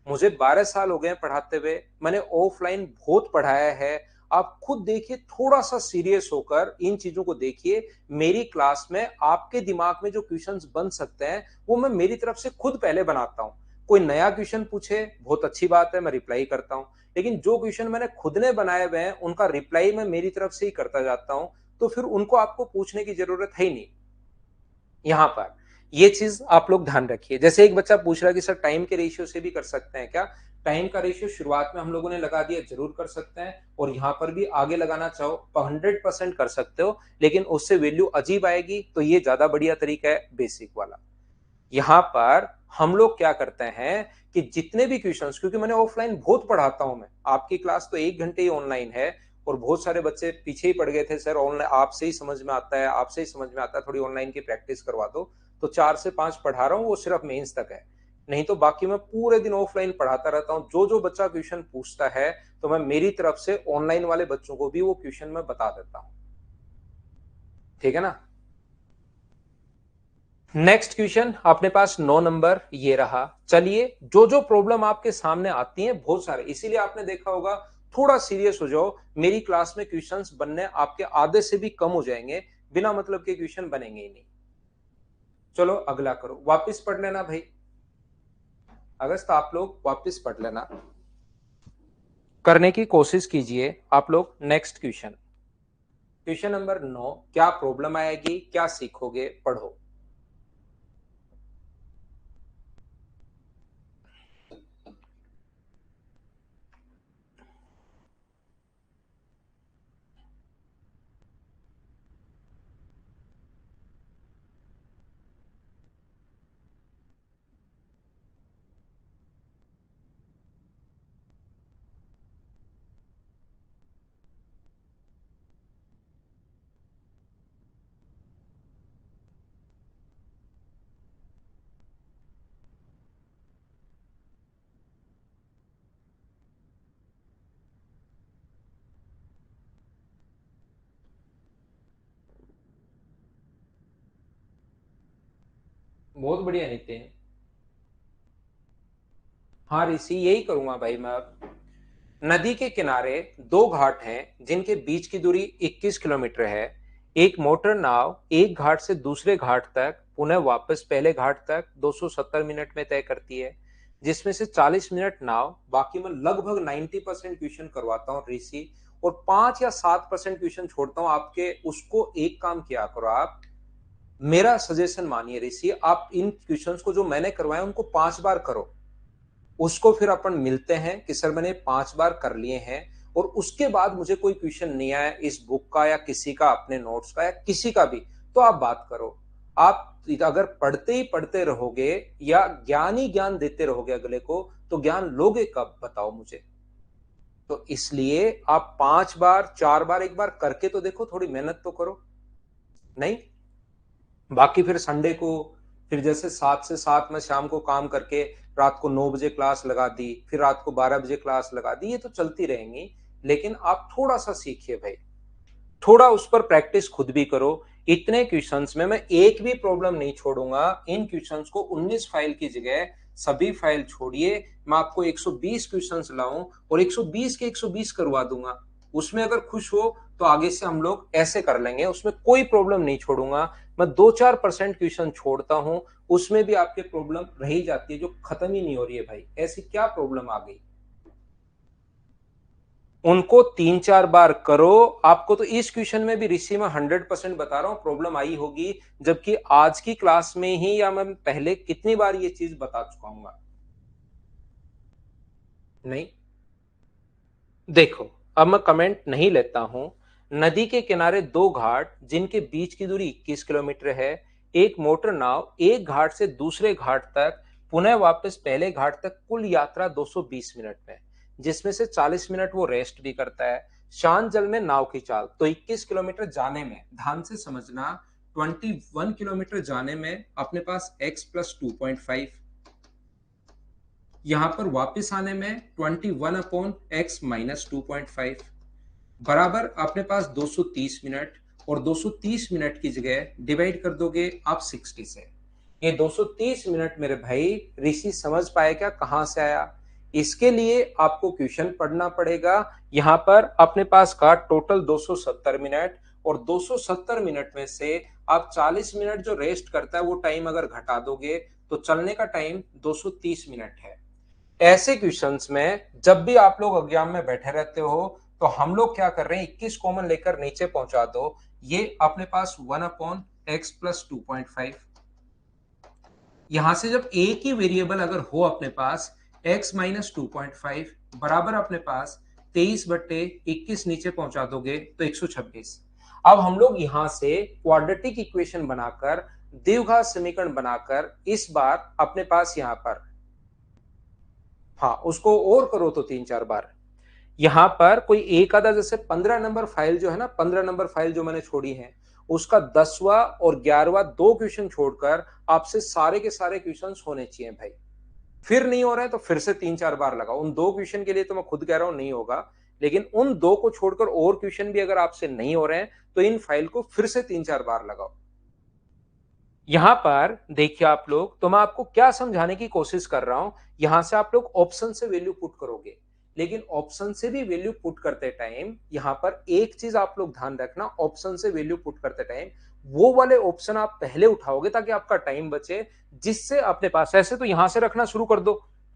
मुझे 12 साल हो गए हैं पढ़ाते हुए, मैंने ऑफलाइन बहुत पढ़ाया है। आप खुद देखिए, थोड़ा सा सीरियस होकर इन चीजों को देखिए। मेरी क्लास में आपके दिमाग में जो क्वेश्चंस बन सकते हैं, वो मैं मेरी तरफ से खुद पहले बनाता हूं। कोई नया क्वेश्चन पूछे, बहुत अच्छी बात है, मैं रिप्लाई करता हूं। लेकिन जो क्वेश्चन मैंने खुद ने बनाए हुए हैं, उनका रिप्लाई मैं मेरी तरफ से ही करता जाता हूं। तो फिर उनको आपको पूछने की जरूरत है ही नहीं। यहाँ पर ये चीज आप लोग ध्यान रखिए। जैसे एक बच्चा पूछ रहा है कि सर टाइम के रेशियो से भी कर सकते हैं क्या? टाइम का रेशियो शुरुआत में हम लोगों ने लगा दिया, जरूर कर सकते हैं। और यहाँ पर भी आगे लगाना चाहो तो 100% कर सकते हो, लेकिन उससे वैल्यू अजीब आएगी। तो ये ज्यादा बढ़िया तरीका है बेसिक वाला। यहाँ पर हम लोग क्या करते हैं कि जितने भी क्वेश्चंस, क्योंकि मैंने ऑफलाइन बहुत पढ़ाता हूं, मैं आपकी क्लास तो 1 घंटे ही ऑनलाइन है, और बहुत सारे बच्चे पीछे ही पड़ गए थे, सर ऑनलाइन आपसे ही समझ में आता है, आपसे ही समझ में आता है, थोड़ी ऑनलाइन की प्रैक्टिस करवा दो। तो 4 से 5 पढ़ा रहा हूँ, वो सिर्फ मेंस तक है। नहीं तो बाकी मैं पूरे दिन ऑफलाइन पढ़ाता रहता हूँ। जो जो बच्चा क्वेश्चन पूछता है, तो मैं मेरी तरफ से ऑनलाइन वाले बच्चों को भी वो क्वेश्चन मैं बता देता हूँ। ठीक है ना? नेक्स्ट क्वेश्चन अपने पास 9 नंबर ये रहा। चलिए, जो जो प्रॉब्लम आपके सामने आती हैं बहुत सारे, इसीलिए आपने देखा होगा, थोड़ा सीरियस हो जाओ। मेरी क्लास में क्वेश्चंस बनने आपके आधे से भी कम हो जाएंगे, बिना मतलब के क्वेश्चन बनेंगे ही नहीं। चलो अगला करो, वापस पढ़ लेना भाई। अगस्त आप लोग वापस पढ़ लेना, करने की कोशिश कीजिए आप लोग। नेक्स्ट क्वेश्चन, क्वेश्चन नंबर 9, क्या प्रॉब्लम आएगी, क्या सीखोगे, पढ़ो। बहुत बढ़िया नितिन। हाँ ऋषि, यही करूंगा भाई मैं अब। नदी के किनारे दो घाट हैं जिनके बीच की दूरी 21 किलोमीटर है। एक मोटर नाव एक घाट से दूसरे घाट तक पुनः वापस पहले घाट तक 270 मिनट में तय करती है, जिसमें से 40 मिनट नाव। बाकी मैं लगभग 90% क्वेश्चन करवाता हूँ ऋषि, और 5 या 7% क्वेश्चन छोड़ता हूँ आपके। उसको एक काम किया करो आप, मेरा सजेशन मानिए ऋषि, आप इन क्वेश्चंस को जो मैंने करवाए उनको 5 बार करो। उसको फिर अपन मिलते हैं कि सर मैंने 5 बार कर लिए हैं, और उसके बाद मुझे कोई क्वेश्चन नहीं आया इस बुक का या किसी का, अपने नोट्स का या किसी का भी, तो आप बात करो। आप अगर पढ़ते ही पढ़ते रहोगे या ज्ञान ही ज्ञान देते रहोगे अगले को, तो ज्ञान लोगे कब, बताओ मुझे। तो इसलिए आप 5 बार 4 बार एक बार करके तो देखो, थोड़ी मेहनत तो करो। नहीं, बाकी फिर संडे को, फिर जैसे 7 से 7 में शाम को काम करके रात को 9 बजे क्लास लगा दी, फिर रात को 12 बजे क्लास लगा दी, ये तो चलती रहेंगी। लेकिन आप थोड़ा सा सीखिए भाई, थोड़ा उस पर प्रैक्टिस खुद भी करो। इतने क्वेश्चंस में मैं एक भी प्रॉब्लम नहीं छोड़ूंगा। इन क्वेश्चंस को 19 फाइल की जगह सभी फाइल छोड़िए, मैं आपको 120 क्वेश्चंस लाऊं और 120 के 120 करवा दूंगा। उसमें अगर खुश हो तो आगे से हम लोग ऐसे कर लेंगे, उसमें कोई प्रॉब्लम नहीं छोड़ूंगा। मैं 2-4% क्वेश्चन छोड़ता हूं, उसमें भी आपके प्रॉब्लम रही जाती है जो खत्म ही नहीं हो रही है भाई। ऐसी क्या प्रॉब्लम आ गई? उनको 3-4 बार करो। आपको तो इस क्वेश्चन में भी ऋषि में 100% बता रहा हूं प्रॉब्लम आई होगी, जबकि आज की क्लास में ही या मैं पहले कितनी बार ये चीज बता चुका हूं। नहीं, देखो, अब मैं कमेंट नहीं लेता हूं। नदी के किनारे दो घाट जिनके बीच की दूरी 21 किलोमीटर है। एक मोटर नाव एक घाट से दूसरे घाट तक पुनः वापस पहले घाट तक, कुल यात्रा 220 मिनट में, जिसमें से 40 मिनट वो रेस्ट भी करता है। शांत जल में नाव की चाल, तो 21 किलोमीटर जाने में, ध्यान से समझना, 21 किलोमीटर जाने में अपने पास x प्लस 2.5, यहां पर वापस आने में 21 अपॉन एक्स माइनस 2.5 बराबर अपने पास 230 मिनट, और 230 मिनट की जगह डिवाइड कर दोगे आप 60 से। ये 230 मिनट मेरे भाई ऋषि समझ पाए क्या कहां से आया? इसके लिए आपको क्वेश्चन पढ़ना पड़ेगा। यहां पर अपने पास का टोटल 270 मिनट, और 270 मिनट में से आप 40 मिनट जो रेस्ट करता है वो टाइम अगर घटा दोगे तो चलने का टाइम 230 मिनट है। ऐसे क्वेश्चंस में जब भी आप लोग एग्जाम में बैठे रहते हो तो हम लोग क्या कर रहे हैं, 21 कॉमन लेकर नीचे पहुंचा दो, ये अपने पास 1 अपॉन एक्स प्लस 2.5। यहां से जब एक ही वेरिएबल अगर हो अपने पास x माइनस 2.5 बराबर अपने पास 23/21 नीचे पहुंचा दोगे तो 126। अब हम लोग यहां से क्वाड्रेटिक इक्वेशन बनाकर, द्विघात समीकरण बनाकर, इस बार अपने पास यहां पर, हाँ उसको और करो तो 3-4 बार। यहां पर कोई एक आधा, जैसे 15 नंबर फाइल जो है ना, 15 नंबर फाइल जो मैंने छोड़ी है उसका 10वां और 11वां 2 क्वेश्चन छोड़कर आपसे सारे के सारे क्वेश्चन होने चाहिए भाई। फिर नहीं हो रहा है तो फिर से 3-4 बार लगाओ। उन 2 क्वेश्चन के लिए तो मैं खुद कह रहा हूं नहीं होगा, लेकिन उन 2 को छोड़कर और क्वेश्चन भी अगर आपसे नहीं हो रहे हैं तो इन फाइल को फिर से 3-4 बार लगाओ। यहां पर देखिए आप लोग, तो मैं आपको क्या समझाने की कोशिश कर रहा हूं, यहां से आप लोग ऑप्शन से वैल्यू पुट करोगे, लेकिन ऑप्शन से भी वैल्यू पुट करते टाइम यहां पर एक चीज आप लोग ध्यान रखना, ऑप्शन से वैल्यू पुट करते टाइम वो वाले ऑप्शन आप पहले उठाओगे ताकि आपका टाइम बचे, जिससे अपने पास, ऐसे तो यहां से रखना शुरू कर दो,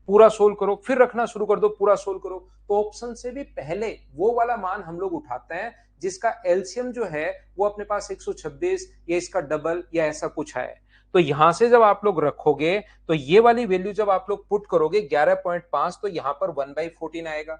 पूरा सोल्व करो, फिर रखना शुरू कर दो, पूरा सोल्व करो, तो ऑप्शन से भी पहले वो वाला मान हम लोग उठाते हैं जिसका एलसीएम जो है वो अपने पास 126 या इसका डबल या ऐसा कुछ है। तो यहां से जब आप लोग रखोगे तो ये वाली वैल्यू जब आप लोग पुट करोगे 11.5, तो यहां पर 1/14 आएगा,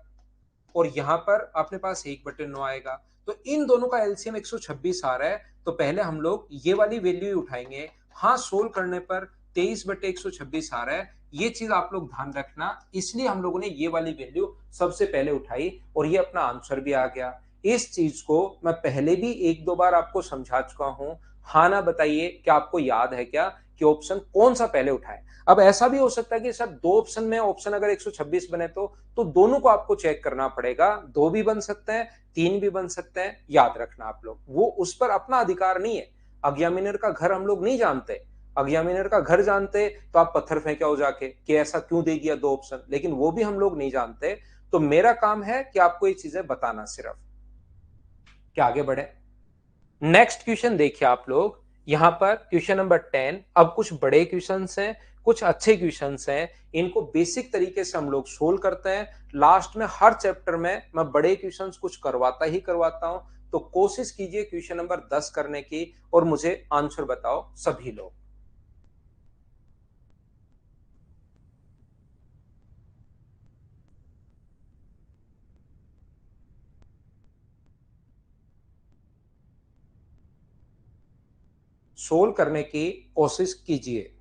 और यहां पर अपने पास 1/9 आएगा। तो इन दोनों का एलसीएम 126 आ रहा है, तो पहले हम लोग ये वाली वैल्यू ही उठाएंगे। हाँ, सोल्व करने पर 23/126 आ रहा है, ये चीज आप लोग ध्यान रखना, इसलिए हम लोगों ने ये वाली वैल्यू सबसे पहले उठाई और ये अपना आंसर भी आ गया। इस चीज को मैं पहले भी 1-2 बार आपको समझा चुका हूं। हाँ ना बताइए, क्या आपको याद है क्या कि ऑप्शन कौन सा पहले उठाए? अब ऐसा भी हो सकता है कि सर 2 ऑप्शन में ऑप्शन अगर 126 बने तो दोनों को आपको चेक करना पड़ेगा, 2 भी बन सकते हैं, 3 भी बन सकते हैं, याद रखना आप लोग, वो उस पर अपना अधिकार नहीं है। एग्जामिनर का घर हम लोग नहीं जानते, एग्जामिनर का घर जानते तो आप पत्थर फेंके हो जाके कि ऐसा क्यों दे दिया 2 ऑप्शन, लेकिन वो भी हम लोग नहीं जानते। तो मेरा काम है कि आपको ये चीजें बताना सिर्फ। क्या आगे बढ़े? नेक्स्ट क्वेश्चन देखिए आप लोग, यहां पर क्वेश्चन नंबर 10। अब कुछ बड़े क्वेश्चंस हैं, कुछ अच्छे क्वेश्चंस हैं, इनको बेसिक तरीके से हम लोग सोल्व करते हैं। लास्ट में हर चैप्टर में मैं बड़े क्वेश्चंस कुछ करवाता ही करवाता हूं, तो कोशिश कीजिए क्वेश्चन नंबर 10 करने की और मुझे आंसर बताओ सभी लोग। सोल्व करने की कोशिश कीजिए।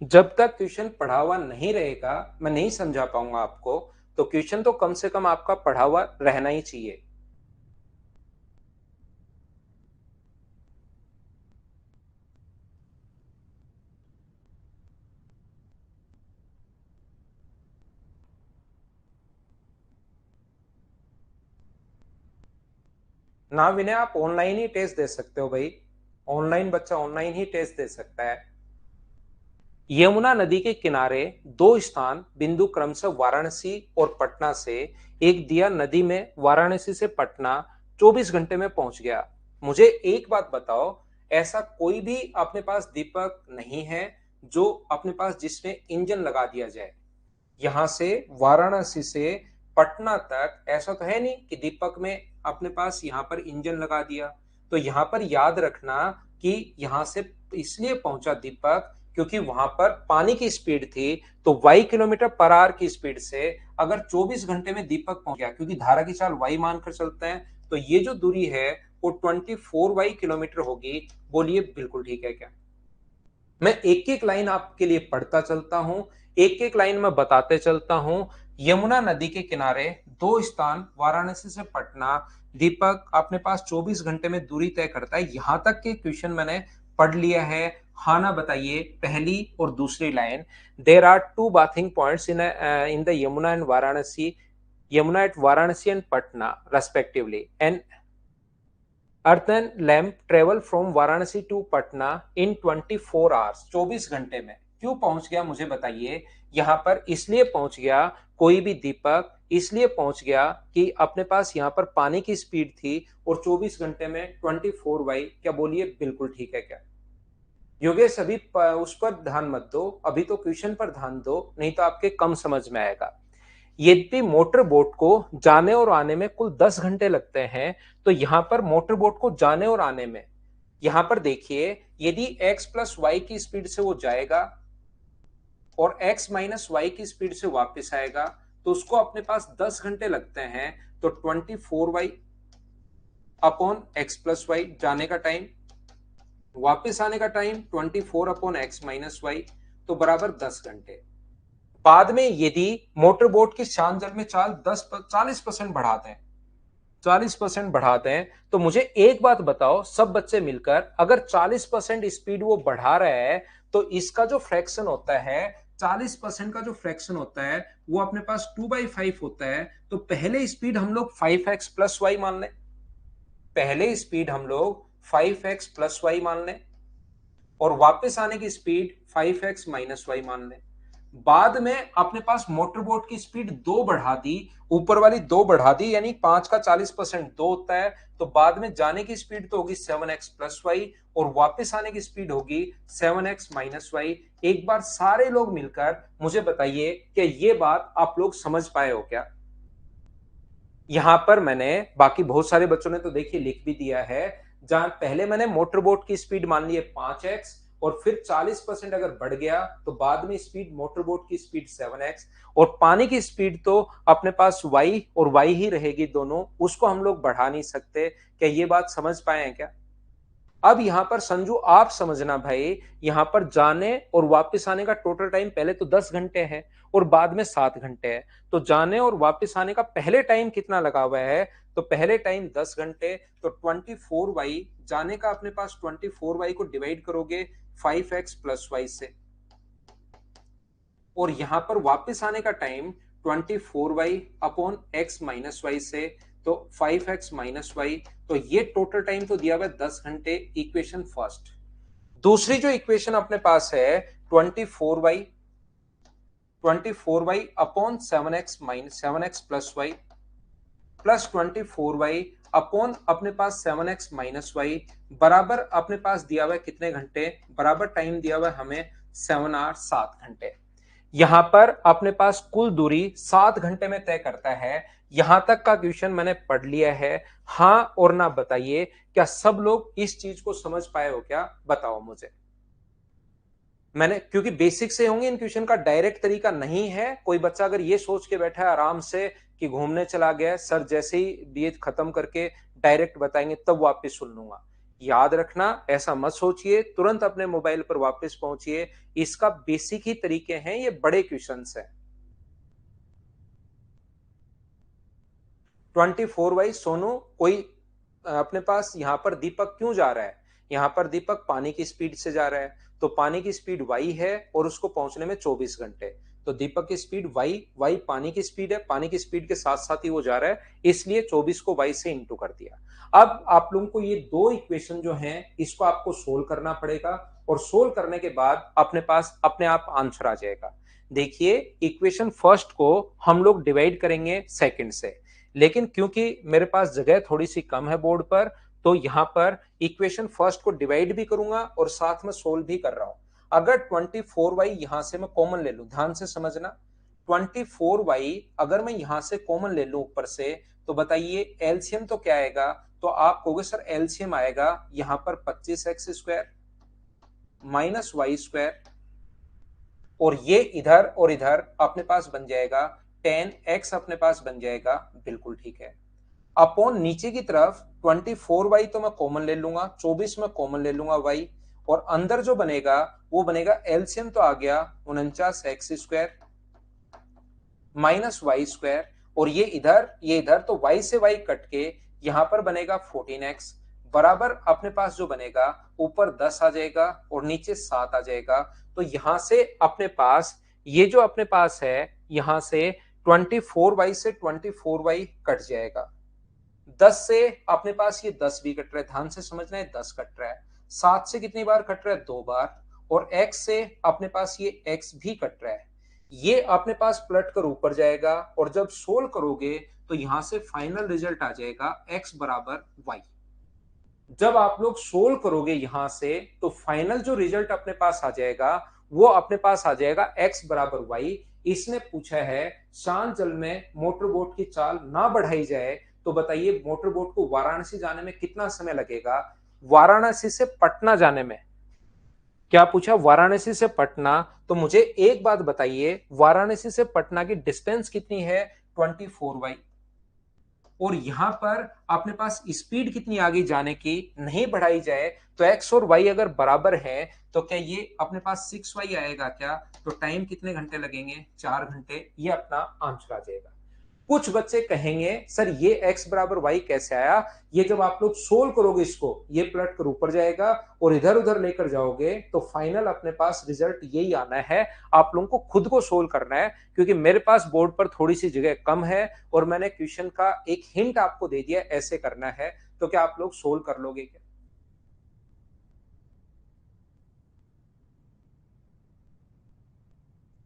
जब तक क्वेश्चन पढ़ा हुआ नहीं रहेगा मैं नहीं समझा पाऊंगा आपको, तो क्वेश्चन तो कम से कम आपका पढ़ा हुआ रहना ही चाहिए। ना विनय, आप ऑनलाइन ही टेस्ट दे सकते हो भाई, ऑनलाइन बच्चा ऑनलाइन ही टेस्ट दे सकता है। यमुना नदी के किनारे 2 स्थान बिंदु क्रमशः वाराणसी और पटना से एक दिया नदी में वाराणसी से पटना 24 घंटे में पहुंच गया। मुझे एक बात बताओ, ऐसा कोई भी अपने पास दीपक नहीं है जो अपने पास जिसमें इंजन लगा दिया जाए? यहां से वाराणसी से पटना तक ऐसा तो है नहीं कि दीपक में अपने पास यहां पर इंजन लगा दिया। तो यहां पर याद रखना कि यहां से इसलिए पहुंचा दीपक क्योंकि वहां पर पानी की स्पीड थी, तो y किलोमीटर पर आवर की स्पीड से अगर 24 घंटे में दीपक पहुंच गया, क्योंकि धारा की चाल y मानकर चलते हैं, तो ये जो दूरी है वो 24y किलोमीटर होगी। बोलिए बिल्कुल ठीक है क्या? मैं एक एक लाइन आपके लिए पढ़ता चलता हूं, एक एक लाइन में बताते चलता हूं। यमुना नदी के किनारे दो स्थान, वाराणसी से पटना, दीपक अपने पास 24 घंटे में दूरी तय करता है। यहां तक के क्वेश्चन मैंने पढ़ लिया है। हाँ ना बताइए पहली और दूसरी line. There are two bathing points in the Yamuna and Varanasi, Yamuna at Varanasi and Patna respectively, and earthen lamp travel from Varanasi to Patna in 24 hours, 24 घंटे में। क्यों पहुंच गया मुझे बताइए? यहां पर इसलिए पहुंच गया, कोई भी दीपक इसलिए पहुंच गया कि अपने पास यहां पर पानी की स्पीड थी और 24 घंटे में 24 बाई, क्या बोलिए बिल्कुल ठीक है क्या? योगेश अभी उस पर ध्यान मत दो, अभी तो क्वेश्चन पर ध्यान दो, नहीं तो आपके कम समझ में आएगा। यदि मोटर बोट को जाने और आने में कुल 10 घंटे लगते हैं, तो यहां पर मोटर बोट को जाने और आने में, यहां पर देखिए, यदि x प्लस वाई की स्पीड से वो जाएगा और x माइनस वाई की स्पीड से वापस आएगा, तो उसको अपने पास 10 घंटे लगते हैं। तो 24y upon X plus Y जाने का टाइम, वापस आने का time 24 upon X minus Y, तो बराबर 10 घंटे। बाद में यदि मोटर बोट की शांत जल में चाल 40% बढ़ाते हैं, 40% बढ़ाते हैं, तो मुझे एक बात बताओ सब बच्चे मिलकर, अगर 40% स्पीड वो बढ़ा रहा है, तो इसका जो फ्रैक्शन होता है, 40% का जो फ्रैक्शन होता है वो अपने पास 2/5 होता है। तो पहले स्पीड हम लोग 5x प्लस वाई मान लें, पहले स्पीड हम लोग 5x प्लस वाई मान लें, और वापस आने की स्पीड 5x माइनस वाई मान लें। बाद में अपने पास मोटर बोट की स्पीड दो बढ़ा दी, ऊपर वाली दो बढ़ा दी, यानी 5 का 40% दो होता है। तो बाद में जाने की स्पीड तो होगी 7x प्लस वाई, और वापस आने की स्पीड होगी 7x माइनस वाई। एक बार सारे लोग मिलकर मुझे बताइए कि ये बात आप लोग समझ पाए हो क्या? यहां पर मैंने, बाकी बहुत सारे बच्चों ने तो देखिए लिख भी दिया है, जहां पहले मैंने मोटर बोट की स्पीड मान ली है 5x, और फिर 40% अगर बढ़ गया तो बाद में स्पीड मोटर बोट की स्पीड 7x, और पानी की स्पीड तो अपने पास y और y ही रहेगी दोनों, उसको हम लोग बढ़ा नहीं सकते। क्या ये बात समझ पाए हैं क्या? अब यहां पर संजू आप समझना भाई, यहां पर जाने और वापस आने का टोटल टाइम पहले तो 10 घंटे है और बाद में 7 घंटे है। तो जाने और वापस आने का पहले टाइम कितना लगा हुआ है? तो पहले टाइम 10 घंटे। तो 24y, जाने का अपने पास 24y को डिवाइड करोगे 5x प्लस वाई से, और यहां पर वापस आने का time 24y upon x minus Y से, तो 5x माइनस वाई। तो ये टोटल टाइम तो दिया हुआ है 10 घंटे, इक्वेशन फर्स्ट। दूसरी जो इक्वेशन अपने पास है 24y, 24y upon 7x plus Y, plus 24y upon अपने पास 7x माइनस वाई, बराबर अपने पास दिया हुआ है कितने घंटे? बराबर टाइम दिया हुआ है हमें 7 आवर 7 घंटे। यहां पर अपने पास कुल दूरी 7 घंटे में तय करता है। यहां तक का क्वेश्चन मैंने पढ़ लिया है। हां और ना बताइए, क्या सब लोग इस चीज को समझ पाए हो क्या? बताओ मुझे। मैंने, क्योंकि बेसिक से होंगे इन क्वेश्चन का डायरेक्ट तरीका नहीं है। कोई बच्चा अगर ये सोच के बैठा है आराम से कि घूमने चला गया, सर जैसे ही बीए खत्म करके डायरेक्ट बताएंगे तब वापस सुन लूंगा, याद रखना ऐसा मत सोचिए। तुरंत अपने मोबाइल पर वापस पहुंचिए, इसका बेसिक ही तरीके हैं, ये बड़े क्वेश्चन हैं। 24 सोनू, कोई अपने पास यहां पर दीपक क्यों जा रहा है? यहां पर दीपक पानी की स्पीड से जा रहा है, तो पानी की स्पीड y है और उसको पहुंचने में 24 घंटे। तो दीपक की स्पीड y पानी की स्पीड है, पानी की स्पीड के साथ साथ ही वो जा रहा है, इसलिए 24 को y से इंटू कर दिया। अब आप लोगों को ये दो इक्वेशन जो हैं इसको आपको सोल्व करना पड़ेगा, और सोल्व करने के बाद अपने पास अपने आप आंसर आ जाएगा। देखिए, इक्वेशन फर्स्ट को हम लोग डिवाइड करेंगे सेकंड से, लेकिन क्योंकि मेरे पास जगह थोड़ी सी कम है बोर्ड पर, तो यहां पर इक्वेशन फर्स्ट को डिवाइड भी करूंगा और साथ में सोल्व भी कर रहा हूं। अगर 24y यहां से मैं कॉमन ले लूं, ध्यान से समझना, 24y अगर मैं यहां से कॉमन ले लूं ऊपर से, तो बताइए एलसीएम तो क्या आएगा? तो आप कहोगे सर एलसीएम आएगा यहां पर 25x square minus Y square और ये इधर और इधर अपने पास बन जाएगा 10x अपने पास बन जाएगा, बिल्कुल ठीक है। अपॉन नीचे की तरफ 24y तो मैं कॉमन ले लूंगा, 24 में कॉमन ले लूंगा y, और अंदर जो बनेगा वो बनेगा एलसीएम तो आ गया 49x² माइनस y², और ये इधर तो y से y कट के यहां पर बनेगा 14x बराबर अपने पास जो बनेगा ऊपर 10 आ जाएगा और नीचे 7 आ जाएगा। तो यहां से अपने पास ये जो अपने पास है यहां से 24y से 24y कट जाएगा, 10 से अपने पास ये 10 भी कट रहा है, ध्यान से समझना है 10 कट रहा है, 7 से कितनी बार कट रहा है 2 बार, और x से अपने पास ये x भी कट रहा है। ये अपने पास पलट कर ऊपर जाएगा और जब सोल्व करोगे तो यहां से फाइनल रिजल्ट आ जाएगा x बराबर y। जब आप लोग सोल्व करोगे यहां से तो फाइनल जो रिजल्ट अपने पास आ जाएगा वो अपने पास आ जाएगा x बराबर y। इसने पूछा है शांत जल में मोटर बोट की चाल ना बढ़ाई जाए तो बताइए मोटर बोट को वाराणसी जाने में कितना समय लगेगा। वाराणसी से पटना जाने में, क्या पूछा, वाराणसी से पटना, तो मुझे एक बात बताइए वाराणसी से पटना की डिस्टेंस कितनी है 24y, और यहां पर अपने पास स्पीड कितनी आगे जाने की नहीं बढ़ाई जाए तो x और y अगर बराबर है तो क्या ये अपने पास 6y आएगा क्या, तो टाइम कितने घंटे लगेंगे 4 घंटे, ये अपना आंसर आ जाएगा। कुछ बच्चे कहेंगे सर ये x बराबर y कैसे आया, ये जब आप लोग सोल्व करोगे इसको ये पलट कर ऊपर जाएगा और इधर उधर लेकर जाओगे तो फाइनल अपने पास रिजल्ट यही आना है। आप लोगों को खुद को सोल्व करना है क्योंकि मेरे पास बोर्ड पर थोड़ी सी जगह कम है और मैंने क्वेश्चन का एक हिंट आपको दे दिया ऐसे करना है, तो क्या आप लोग सोल्व कर लोगे क्या?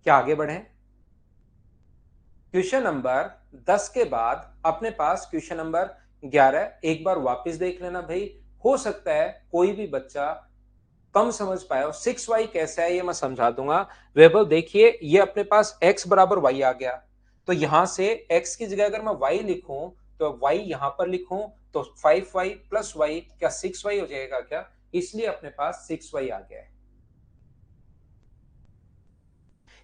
क्या आगे बढ़े? क्वेश्चन नंबर 10 के बाद अपने पास क्वेश्चन नंबर 11 एक बार वापस देख लेना भाई, हो सकता है कोई भी बच्चा कम समझ पाया हो। 6y कैसे है ये मैं समझा दूंगा। वैभव देखिए ये अपने पास x बराबर y आ गया, तो यहां से x की जगह अगर मैं y लिखूं तो y यहां पर लिखूं तो 5y प्लस y क्या 6y हो जाएगा क्या, इसलिए अपने पास 6y आ गया है।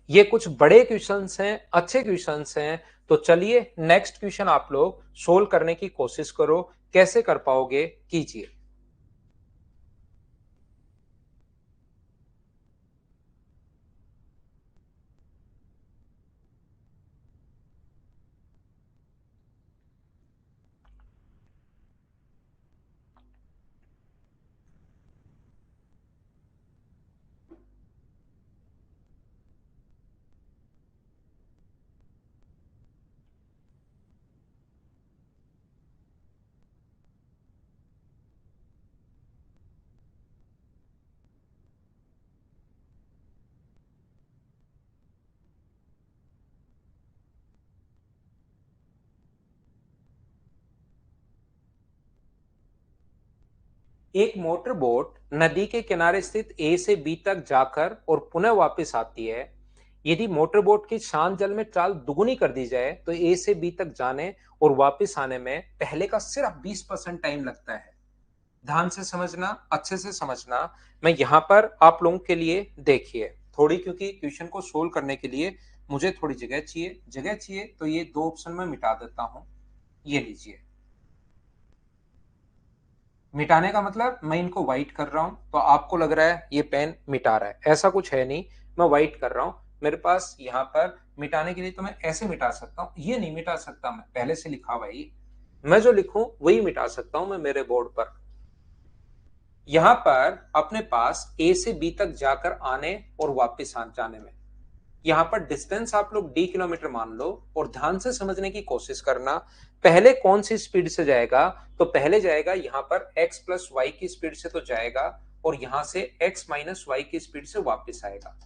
ये कुछ बड़े क्वेश्चंस हैं, अच्छे क्वेश्चंस हैं, तो चलिए नेक्स्ट क्वेश्चन आप लोग सोल्व करने की कोशिश करो, कैसे कर पाओगे कीजिए। एक मोटर बोट नदी के किनारे स्थित ए से बी तक जाकर और पुनः वापस आती है। यदि मोटर बोट की शांत जल में चाल दुगुनी कर दी जाए तो ए से बी तक जाने और वापस आने में पहले का सिर्फ 20% टाइम लगता है। ध्यान से समझना, अच्छे से समझना। मैं यहां पर आप लोगों के लिए देखिए थोड़ी, क्योंकि क्वेश्चन को सोल्व करने के लिए मुझे थोड़ी जगह चाहिए तो ये दो ऑप्शन में मिटा देता हूं। ये लीजिए, मिटाने का मतलब मैं इनको व्हाइट कर रहा हूं तो आपको लग रहा है ये पेन मिटा रहा है, ऐसा कुछ है नहीं। मैं व्हाइट कर रहा हूं, मेरे पास यहाँ पर मिटाने के लिए तो मैं ऐसे मिटा सकता हूँ, ये नहीं मिटा सकता, मैं पहले से लिखा हुआ है, मैं जो लिखूं वही मिटा सकता हूं मैं मेरे बोर्ड पर। यहां पर अपने पास ए से बी तक जाकर आने और वापस जाने में यहां पर डिस्टेंस आप लोग d किलोमीटर मान लो और ध्यान से समझने की कोशिश करना। पहले कौन सी स्पीड से जाएगा, तो पहले जाएगा यहां पर x प्लस वाई की स्पीड से तो जाएगा और यहां से x माइनस वाई की स्पीड से वापस आएगा।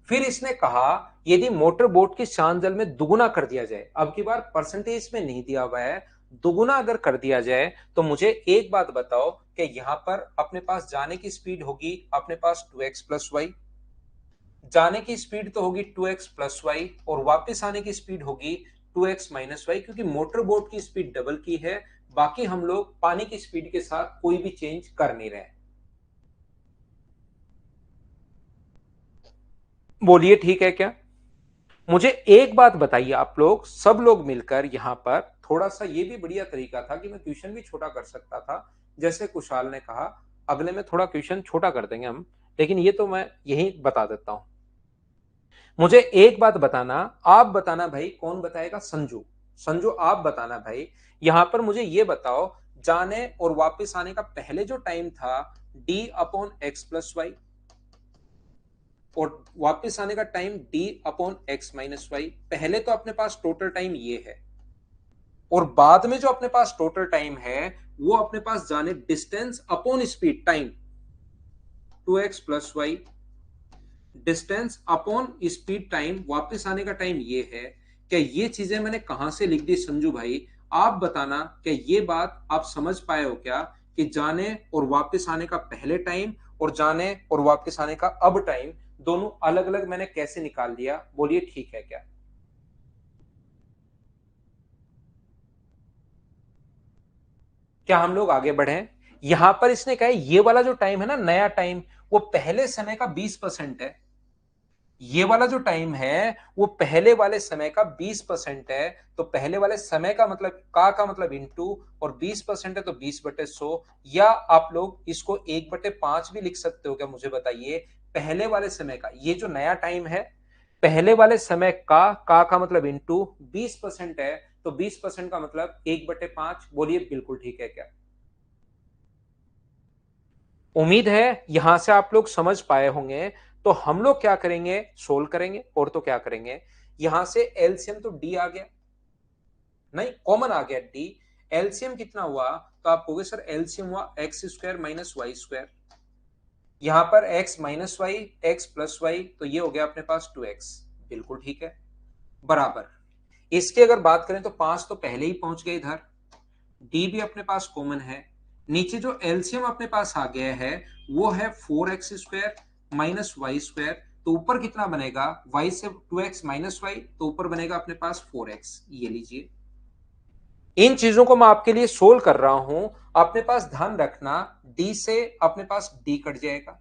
फिर इसने कहा यदि मोटर बोट की शांत जल में दुगुना कर दिया जाए, अब की बार परसेंटेज में नहीं दिया हुआ है, दुगुना अगर कर दिया जाए तो मुझे एक बात बताओ कि यहां पर अपने पास जाने की स्पीड होगी अपने पास 2x प्लस वाई, जाने की स्पीड तो होगी 2x प्लस वाई और वापस आने की स्पीड होगी 2x माइनस वाई, क्योंकि मोटर बोट की स्पीड डबल की है, बाकी हम लोग पानी की स्पीड के साथ कोई भी चेंज कर नहीं रहे। बोलिए ठीक है क्या? मुझे एक बात बताइए, आप लोग सब लोग मिलकर यहाँ पर थोड़ा सा, ये भी बढ़िया तरीका था कि मैं क्वेश्चन भी छोटा कर सकता था, जैसे कुशाल ने कहा। अगले में थोड़ा क्वेश्चन छोटा कर देंगे हम, लेकिन ये तो मैं यही बता देता हूं। मुझे एक बात बताना, आप बताना भाई, कौन बताएगा? संजू। संजू आप बताना भाई। यहां पर मुझे ये बताओ, जाने और वापस आने का पहले जो टाइम था D upon X plus Y, और वापस आने का time D upon X minus Y. पहले तो अपने पास टोटल टाइम ये है, और बाद में जो अपने पास टोटल टाइम है वो अपने पास जाने distance upon speed time 2x plus Y, distance upon speed time वापस आने का टाइम ये है। क्या ये चीजें मैंने कहां से लिख दी संजू भाई? आप बताना, क्या ये बात आप समझ पाए हो क्या, कि जाने और वापस आने का पहले टाइम और जाने और वापस आने का अब टाइम दोनों अलग अलग मैंने कैसे निकाल दिया? बोलिए ठीक है क्या? क्या हम लोग आगे बढ़े? यहां पर इसने कहा ये वाला जो टाइम है ना, नया टाइम, वो पहले समय का 20% है। ये वाला जो टाइम है वो पहले वाले समय का 20% है। तो पहले वाले समय का मतलब का मतलब इंटू, और 20% है तो 20/100, या आप लोग इसको 1/5 भी लिख सकते हो क्या? मुझे बताइए, पहले वाले समय का ये जो नया टाइम है, पहले वाले समय का मतलब इंटू 20% है, तो 20% का मतलब 1/5। बोलिए बिल्कुल ठीक है क्या? उम्मीद है यहां से आप लोग समझ पाए होंगे। तो हम लोग क्या करेंगे? सोल्व करेंगे, और तो क्या करेंगे? यहां से एलसीएम तो डी आ गया, नहीं कॉमन आ गया डी। एलसीएम कितना हुआ? तो आप कहोगे सर एलसीएम हुआ X square minus Y square. यहां पर X minus Y, X plus Y, तो ये हो गया अपने पास 2x। बिल्कुल ठीक है, बराबर। इसकी अगर बात करें तो 5 तो पहले ही पहुंच गए इधर, डी भी अपने पास कॉमन है। नीचे जो एलसीएम अपने पास आ गया है वो है 4x² माइनस वाई स्क्वायर। तो ऊपर कितना बनेगा? y से 2x माइनस वाई, तो ऊपर बनेगा अपने पास 4x। ये लीजिए, इन चीजों को मैं आपके लिए सोल्व कर रहा हूं। अपने पास ध्यान रखना, d से अपने पास d कट जाएगा,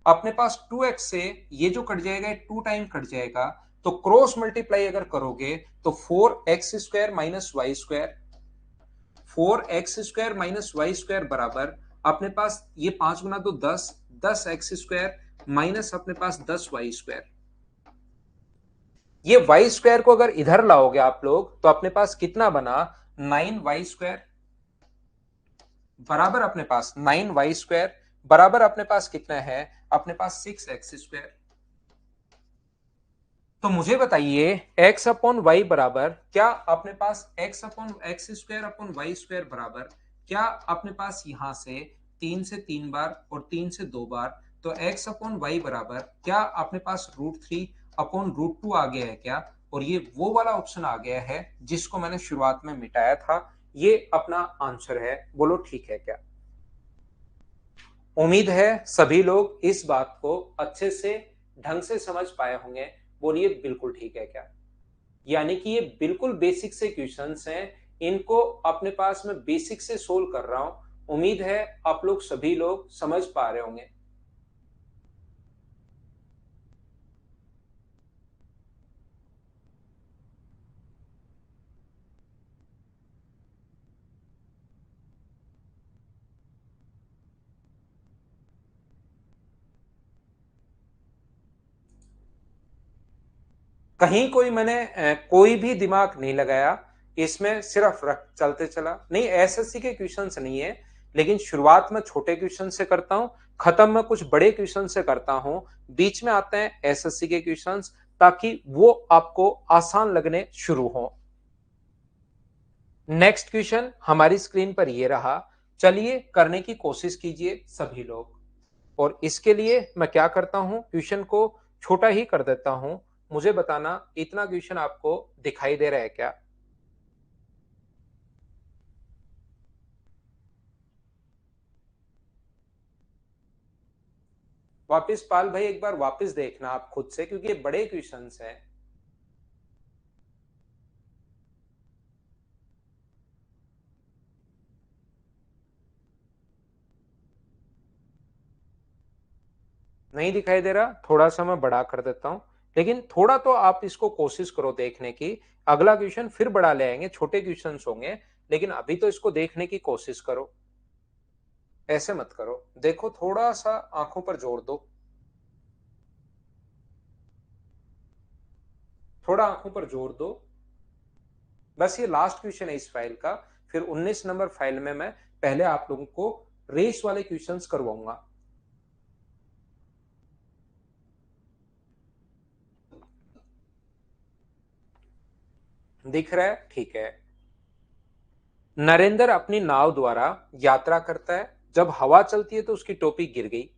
अपने पास 2x से ये जो कट जाएगा 2 टाइम कट जाएगा। तो क्रॉस मल्टीप्लाई अगर करोगे तो 4x² minus Y square, 4x² minus Y square बराबर अपने पास ये 5 गुना 2 10, 10x² माइनस अपने पास 10y स्क्वायर। ये वाई स्क्वायर को अगर इधर लाओगे आप लोग तो अपने पास कितना बना? 9y स्क्वायर बराबर अपने पास 9y स्क्वायर बराबर अपने पास कितना है? अपने पास 6x स्क्वायर। तो मुझे बताइए, x अपॉन वाई बराबर क्या अपने पास x upon X square upon Y square बराबर क्या अपने पास यहां से 3 से 3 बार और 3 से 2 बार, तो x अपॉन वाई बराबर क्या अपने पास √3 अपॉन √2 आ गया है क्या? और ये वो वाला ऑप्शन आ गया है जिसको मैंने शुरुआत में मिटाया था। ये अपना आंसर है। बोलो ठीक है क्या? उम्मीद है सभी लोग इस बात को अच्छे से ढंग से समझ पाए होंगे। बोलिए बिल्कुल ठीक है क्या? यानी कि ये बिल्कुल बेसिक से क्वेश्चंस हैं, इनको अपने पास में बेसिक से सोल्व कर रहा हूं। उम्मीद है आप लोग सभी लोग समझ पा रहे होंगे। कहीं कोई मैंने कोई भी दिमाग नहीं लगाया, इसमें सिर्फ रख चलते चला। नहीं, एसएससी के क्वेश्चंस नहीं है, लेकिन शुरुआत में छोटे क्वेश्चन से करता हूं, खत्म में कुछ बड़े क्वेश्चन से करता हूं, बीच में आते हैं एसएससी के क्वेश्चंस, ताकि वो आपको आसान लगने शुरू हो। नेक्स्ट क्वेश्चन हमारी स्क्रीन पर ये रहा। चलिए करने की कोशिश कीजिए सभी लोग। और इसके लिए मैं क्या करता हूं, क्वेश्चन को छोटा ही कर देता हूं। मुझे बताना इतना क्वेश्चन आपको दिखाई दे रहा है क्या? वापिस पाल भाई एक बार वापिस देखना आप खुद से, क्योंकि ये बड़े क्वेश्चंस हैं। नहीं दिखाई दे रहा, थोड़ा सा मैं बड़ा कर देता हूं, लेकिन थोड़ा तो आप इसको कोशिश करो देखने की। अगला क्वेश्चन फिर बड़ा ले आएंगे, छोटे क्वेश्चन होंगे, लेकिन अभी तो इसको देखने की कोशिश करो। ऐसे मत करो, देखो थोड़ा सा आंखों पर जोर दो, थोड़ा आंखों पर जोर दो। बस ये लास्ट क्वेश्चन है इस फाइल का, फिर 19 नंबर फाइल में मैं पहले आप लोगों को रेस वाले क्वेश्चंस करवाऊंगा। दिख रहा है? ठीक है। नरेंद्र अपनी नाव द्वारा यात्रा करता है, जब हवा चलती है तो उसकी टोपी गिर गई।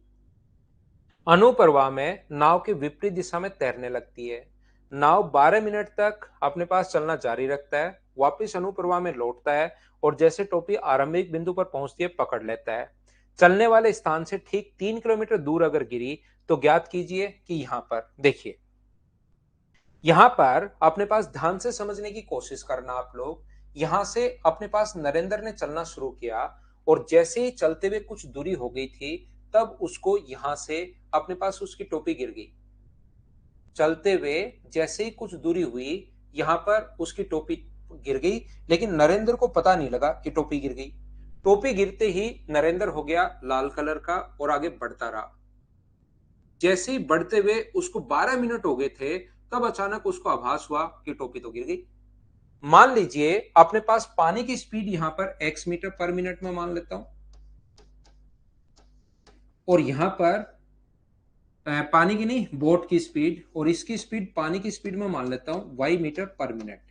अनुप्रवाह में नाव के विपरीत दिशा में तैरने लगती है। नाव 12 मिनट तक अपने पास चलना जारी रखता है, वापस अनुप्रवाह में लौटता है और जैसे टोपी आरंभिक बिंदु पर पहुंचती है पकड़ लेता है। चलने वाले स्थान से ठीक 3 किलोमीटर दूर अगर गिरी तो ज्ञात कीजिए कि यहां पर देखिए, यहां पर अपने पास ध्यान से समझने की कोशिश करना आप लोग। यहां से अपने पास नरेंद्र ने चलना शुरू किया और जैसे ही चलते हुए कुछ दूरी हो गई थी, तब उसको यहां से अपने पास उसकी टोपी गिर गई। चलते हुए जैसे ही कुछ दूरी हुई, यहां पर उसकी टोपी गिर गई, लेकिन नरेंद्र को पता नहीं लगा कि टोपी गिर गई। टोपी गिरते ही नरेंद्र हो गया लाल कलर का और आगे बढ़ता रहा। जैसे ही बढ़ते हुए उसको 12 मिनट हो गए थे, तब अचानक उसको आभास हुआ कि टोपी तो गिर गई। मान लीजिए अपने पास पानी की स्पीड यहां पर x मीटर पर मिनट में मान लेता हूं, और यहां पर पानी की नहीं, बोट की स्पीड, और इसकी स्पीड पानी की स्पीड में मान लेता हूं y metre per minute.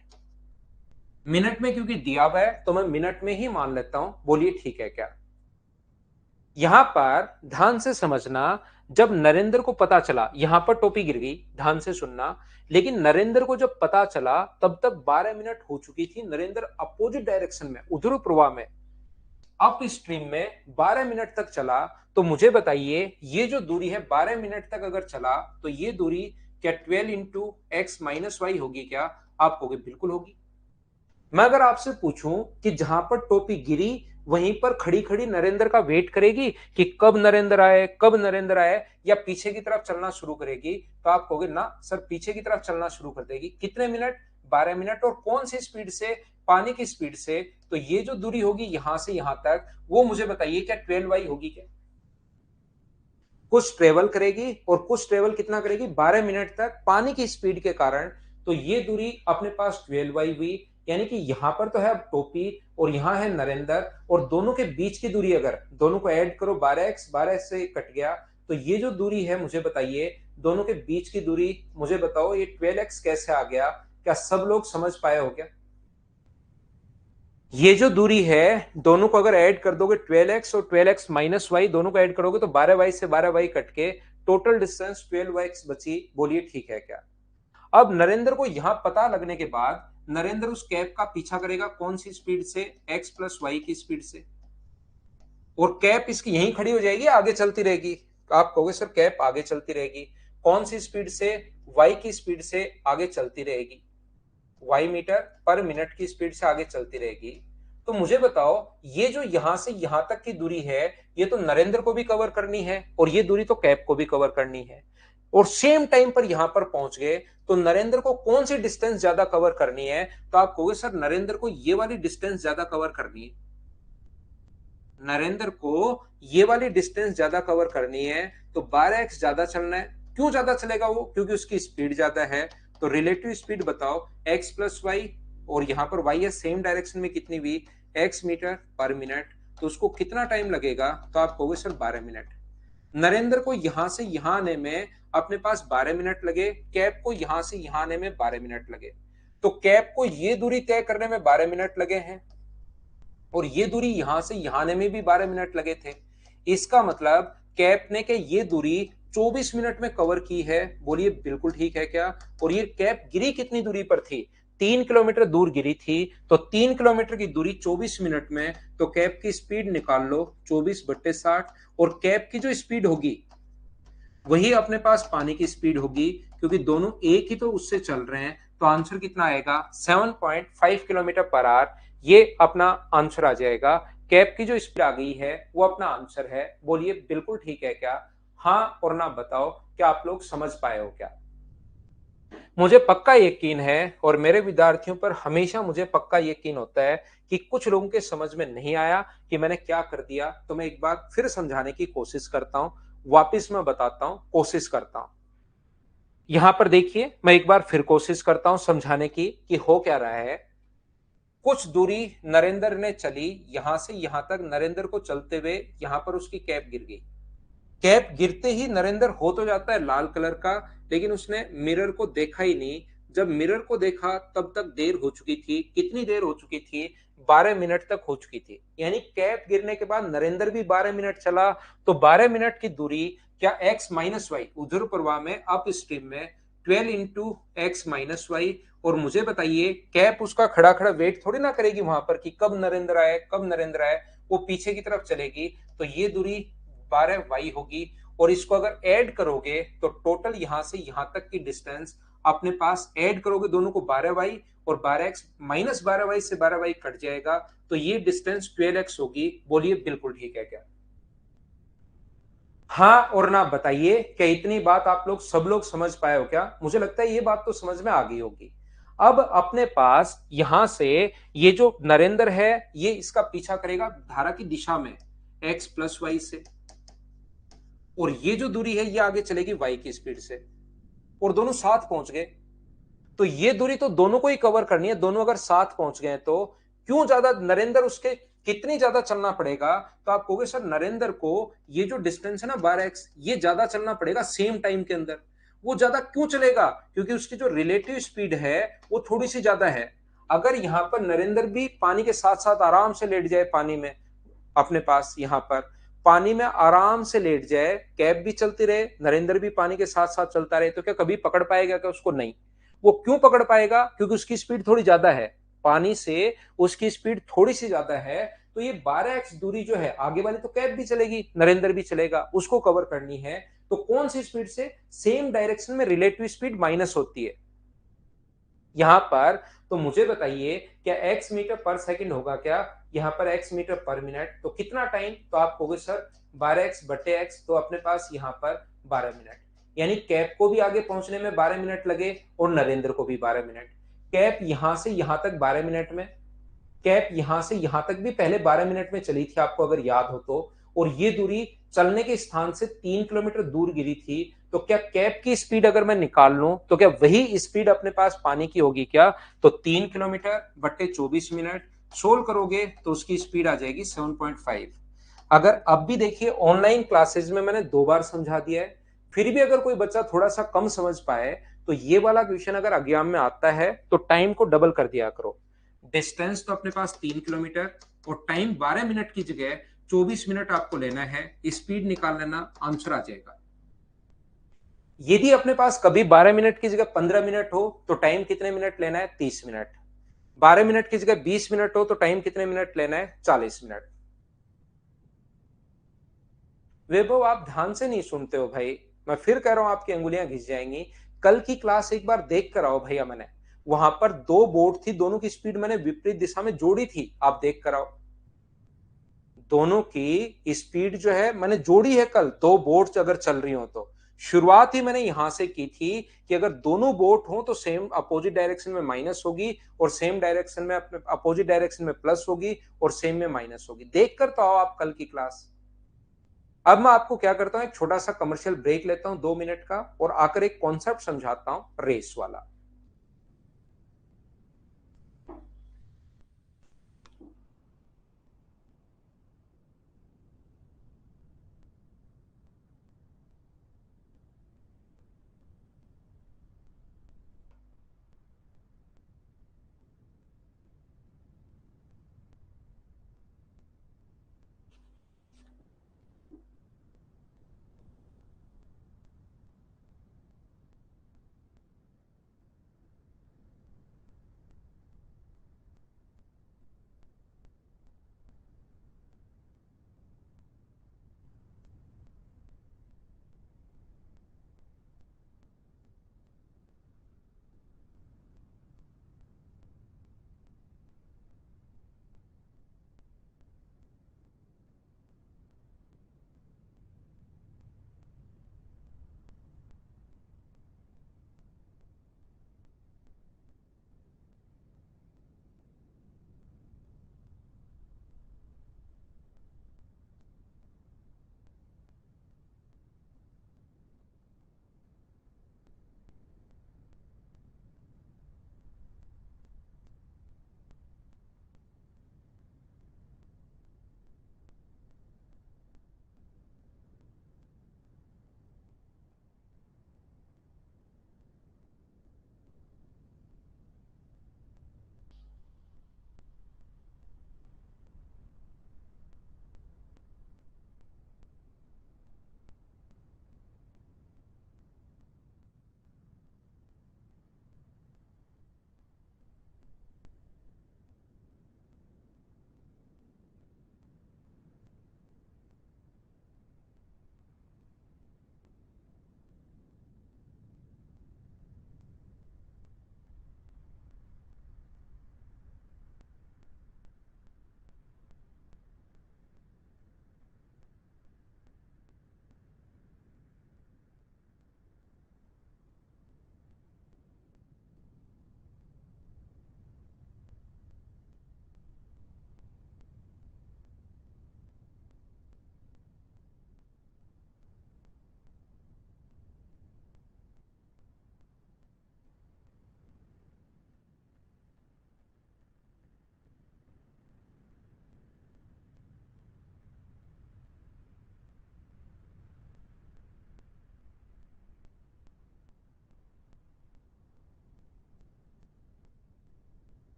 Minute में क्योंकि दिया हुआ है तो मैं मिनट में ही मान लेता हूं। बोलिए ठीक है क्या? यहां पर ध्यान से समझना, जब नरेंद्र को पता चला यहां पर टोपी गिर गई, ध्यान से सुनना, लेकिन नरेंद्र को जब पता चला तब तक 12 मिनट हो चुकी थी। नरेंद्र अपोजिट डायरेक्शन में, उधर प्रवाह में, अप स्ट्रीम में 12 मिनट तक चला। तो मुझे बताइए, ये जो दूरी है 12 मिनट तक अगर चला तो ये दूरी क्या 12 इंटू एक्स माइनस वाई होगी क्या? आप कहोगे बिल्कुल होगी। मैं अगर आपसे पूछूं कि जहां पर टोपी गिरी वहीं पर खड़ी खड़ी नरेंद्र का वेट करेगी कि कब नरेंद्र आए, कब नरेंद्र आए, या पीछे की तरफ चलना शुरू करेगी, तो आप कहोगे ना सर पीछे की तरफ चलना शुरू कर देगी। कितने मिनट? 12 मिनट। और कौन सी स्पीड से? पानी की स्पीड से। तो ये जो दूरी होगी यहां से यहां तक, वो मुझे बताइए क्या 12y होगी क्या? कुछ ट्रेवल करेगी, और कुछ ट्रेवल कितना करेगी? 12 मिनट तक पानी की स्पीड के कारण। तो ये दूरी अपने पास 12y हुई। यानी कि यहां पर तो है अब टोपी और यहां है नरेंद्र, और दोनों के बीच की दूरी अगर दोनों को ऐड करो 12x, 12 से कट गया, तो ये जो दूरी है मुझे बताइए, दोनों के बीच की दूरी मुझे बताओ, ये 12x कैसे आ गया? क्या सब लोग समझ पाए हो क्या? ये जो दूरी है दोनों को अगर ऐड कर दोगे 12x और 12x माइनस वाई, दोनों को ऐड करोगे तो 12y से 12y कट के टोटल डिस्टेंस 12x बची। बोलिए ठीक है क्या? अब नरेंद्र को यहां पता लगने के बाद नरेंद्र उस कैप का पीछा करेगा कौन सी स्पीड से? x प्लस वाई की स्पीड से। और कैप इसकी यहीं खड़ी हो जाएगी, आगे चलती रहेगी। तो आप कहोगे सर कैप आगे चलती रहेगी, कौन सी स्पीड से? y की स्पीड से आगे चलती रहेगी, y मीटर पर मिनट की स्पीड से आगे चलती रहेगी। तो मुझे बताओ, ये जो यहां से यहां तक की दूरी है, ये तो नरेंद्र को भी कवर करनी है और ये दूरी तो कैप को भी कवर करनी है, और सेम टाइम पर यहां पर पहुंच गए। तो नरेंद्र को कौन सी डिस्टेंस ज्यादा कवर करनी है? तो आप कहोगे सर नरेंद्र को ये वाली डिस्टेंस ज्यादा कवर करनी है। नरेंद्र को ये वाली डिस्टेंस ज्यादा कवर करनी है, तो 12x ज्यादा चलना है। क्यों ज्यादा चलेगा वो? क्योंकि उसकी स्पीड ज्यादा है। तो रिलेटिव स्पीड बताओ, x प्लस वाई, और यहां पर y है सेम डायरेक्शन में, कितनी भी? x metre per minute. तो उसको कितना टाइम लगेगा? तो आप कहोगे सर 12 मिनट। नरेंद्र को यहां से यहां आने में अपने पास 12 मिनट लगे, कैप को यहां से यहां आने में 12 मिनट लगे। तो कैप को ये दूरी तय करने में 12 मिनट लगे हैं, और ये दूरी यहां से यहां आने में भी 12 मिनट लगे थे। इसका मतलब कैप ने के ये दूरी 24 मिनट में कवर की है। बोलिए बिल्कुल ठीक है क्या? और ये कैप गिरी कितनी दूरी पर थी? 3 किलोमीटर दूर गिरी थी। तो 3 किलोमीटर की दूरी 24 मिनट में, तो कैप की स्पीड निकाल लो 24/60। और कैप की जो स्पीड होगी वही अपने पास पानी की स्पीड होगी, क्योंकि दोनों एक ही तो उससे चल रहे हैं। तो आंसर कितना आएगा? 7.5 किलोमीटर पर आवर। ये अपना आंसर आ जाएगा। कैप की जो स्पीड आ गई है वो अपना आंसर है। बोलिए बिल्कुल ठीक है क्या? हाँ और ना बताओ, क्या आप लोग समझ पाए हो क्या? मुझे पक्का यकीन है और मेरे विद्यार्थियों पर हमेशा मुझे पक्का यकीन होता है कि कुछ लोगों के समझ में नहीं आया कि मैंने क्या कर दिया, तो मैं एक बार फिर समझाने की कोशिश करता हूं, वापस मैं बताता हूं, कोशिश करता हूं। यहां पर देखिए, मैं एक बार फिर कोशिश करता हूं समझाने की कि हो क्या रहा है। कुछ दूरी नरेंद्र ने चली, यहां से यहां तक नरेंद्र को चलते हुए यहां पर उसकी कैप गिर गई। कैप गिरते ही नरेंद्र हो तो जाता है लाल कलर का, लेकिन उसने मिरर को देखा ही नहीं। जब मिरर को देखा तब तक देर हो चुकी थी। कितनी देर हो चुकी थी? 12 मिनट तक हो चुकी थी। यानी कैप गिरने के बाद नरेंद्र भी 12 मिनट चला। तो 12 मिनट की दूरी क्या एक्स माइनस वाई उधर प्रवाह में अप स्ट्रीम में 12 इंटू एक्स माइनस वाई। और मुझे बताइए, कैप उसका खड़ा खड़ा वेट थोड़ी ना करेगी वहां पर कि कब नरेंद्र आए, कब नरेंद्र आए। वो पीछे की तरफ चलेगी। तो ये दूरी 12 वाई होगी। और इसको अगर ऐड करोगे तो टोटल यहां से यहां तक की डिस्टेंस अपने पास, ऐड करोगे दोनों को 12 वाई, और 12x माइनस 12 वाई से 12 वाई कट जाएगा। तो ये डिस्टेंस 12x होगी। बोलिए बिल्कुल ठीक है क्या? हाँ और ना बताइए, क्या इतनी बात आप लोग सब लोग समझ पाए हो क्या? मुझे लगता है ये बात तो समझ में आ गई होगी। अब अपने पास यहां से ये जो नरेंद्र है, ये इसका पीछा करेगा धारा की दिशा में एक्स प्लस वाई से। और ये जो दूरी है ये आगे चलेगी वाई की स्पीड से। और दोनों साथ पहुंच गए। तो ये दूरी तो दोनों को ही कवर करनी है। दोनों अगर साथ पहुंच गए तो क्यों ज्यादा नरेंद्र उसके कितनी ज्यादा चलना पड़ेगा? तो आप कहोगे सर नरेंद्र को ये जो डिस्टेंस है ना 12x, ये ज्यादा चलना पड़ेगा सेम टाइम के अंदर। वो ज्यादा क्यों चलेगा? क्योंकि उसकी जो रिलेटिव स्पीड है वो थोड़ी सी ज्यादा है। अगर यहां पर नरेंद्र भी पानी के साथ साथ आराम से लेट जाए पानी में, अपने पास यहां पर पानी में आराम से लेट जाए, कैब भी चलती रहे, नरेंद्र भी पानी के साथ साथ चलता रहे, तो क्या कभी पकड़ पाएगा क्या उसको? नहीं। वो क्यों पकड़ पाएगा? क्योंकि उसकी स्पीड थोड़ी ज्यादा है, पानी से उसकी स्पीड थोड़ी सी ज्यादा है। तो ये 12x दूरी जो है, आगे वाली तो कैब भी चलेगी, नरेंद्र भी चलेगा, उसको कवर करनी है। तो कौन सी स्पीड से? सेम डायरेक्शन में रिलेटिव स्पीड माइनस होती है यहां पर। तो मुझे बताइए, क्या x मीटर पर सेकंड होगा क्या? यहां पर x मीटर पर मिनट, तो कितना टाइम? तो आप कहोगे सर 12x/x, तो अपने पास यहां पर 12 मिनट। यानी कैप को भी आगे पहुंचने में 12 मिनट लगे और नरेंद्र को भी 12 मिनट। कैप यहां से यहां तक 12 मिनट में, कैप यहां से यहां तक भी पहले 12 मिनट में चली थी, आपको अगर याद हो तो। और ये दूरी चलने के स्थान से 3 किलोमीटर दूर गिरी थी। तो क्या कैप की स्पीड अगर मैं निकाल लूं तो क्या वही स्पीड अपने पास पानी की होगी क्या? तो 3 किलोमीटर/24 मिनट सोल्व करोगे तो उसकी स्पीड आ जाएगी 7.5। अगर अब भी देखिए, ऑनलाइन क्लासेस में मैंने 2 बार समझा दिया है, फिर भी अगर कोई बच्चा थोड़ा सा कम समझ पाए, तो ये वाला क्वेश्चन अगर एग्जाम में आता है तो टाइम को डबल कर दिया करो। डिस्टेंस तो अपने पास 3 किलोमीटर, और टाइम 12 मिनट की जगह 24 मिनट आपको लेना है। स्पीड निकाल लेना, आंसर आ जाएगा। यदि अपने पास कभी 12 मिनट की जगह 15 मिनट हो तो टाइम कितने मिनट लेना है? 30 मिनट। 12 मिनट की जगह 20 मिनट हो तो टाइम कितने मिनट लेना है? 40 मिनट। वैभव, आप ध्यान से नहीं सुनते हो भाई। मैं फिर कह रहा हूं, आपकी अंगुलियां घिस जाएंगी। कल की क्लास एक बार देख कर आओ भैया। मैंने वहां पर दो बोर्ड थी, दोनों की स्पीड मैंने विपरीत दिशा में जोड़ी थी, आप देख कर आओ। दोनों की स्पीड जो है मैंने जोड़ी है कल, दो बोट्स अगर चल रही हो तो। शुरुआत ही मैंने यहां से की थी कि अगर दोनों बोट हो तो सेम अपोजिट डायरेक्शन में माइनस होगी, और सेम डायरेक्शन में अपने अपोजिट डायरेक्शन में प्लस होगी, और सेम में माइनस होगी। देख कर तो आओ आप कल की क्लास। अब मैं आपको क्या करता हूं, एक छोटा सा कमर्शियल ब्रेक लेता हूं 2 मिनट का, और आकर एक कॉन्सेप्ट समझाता हूं रेस वाला।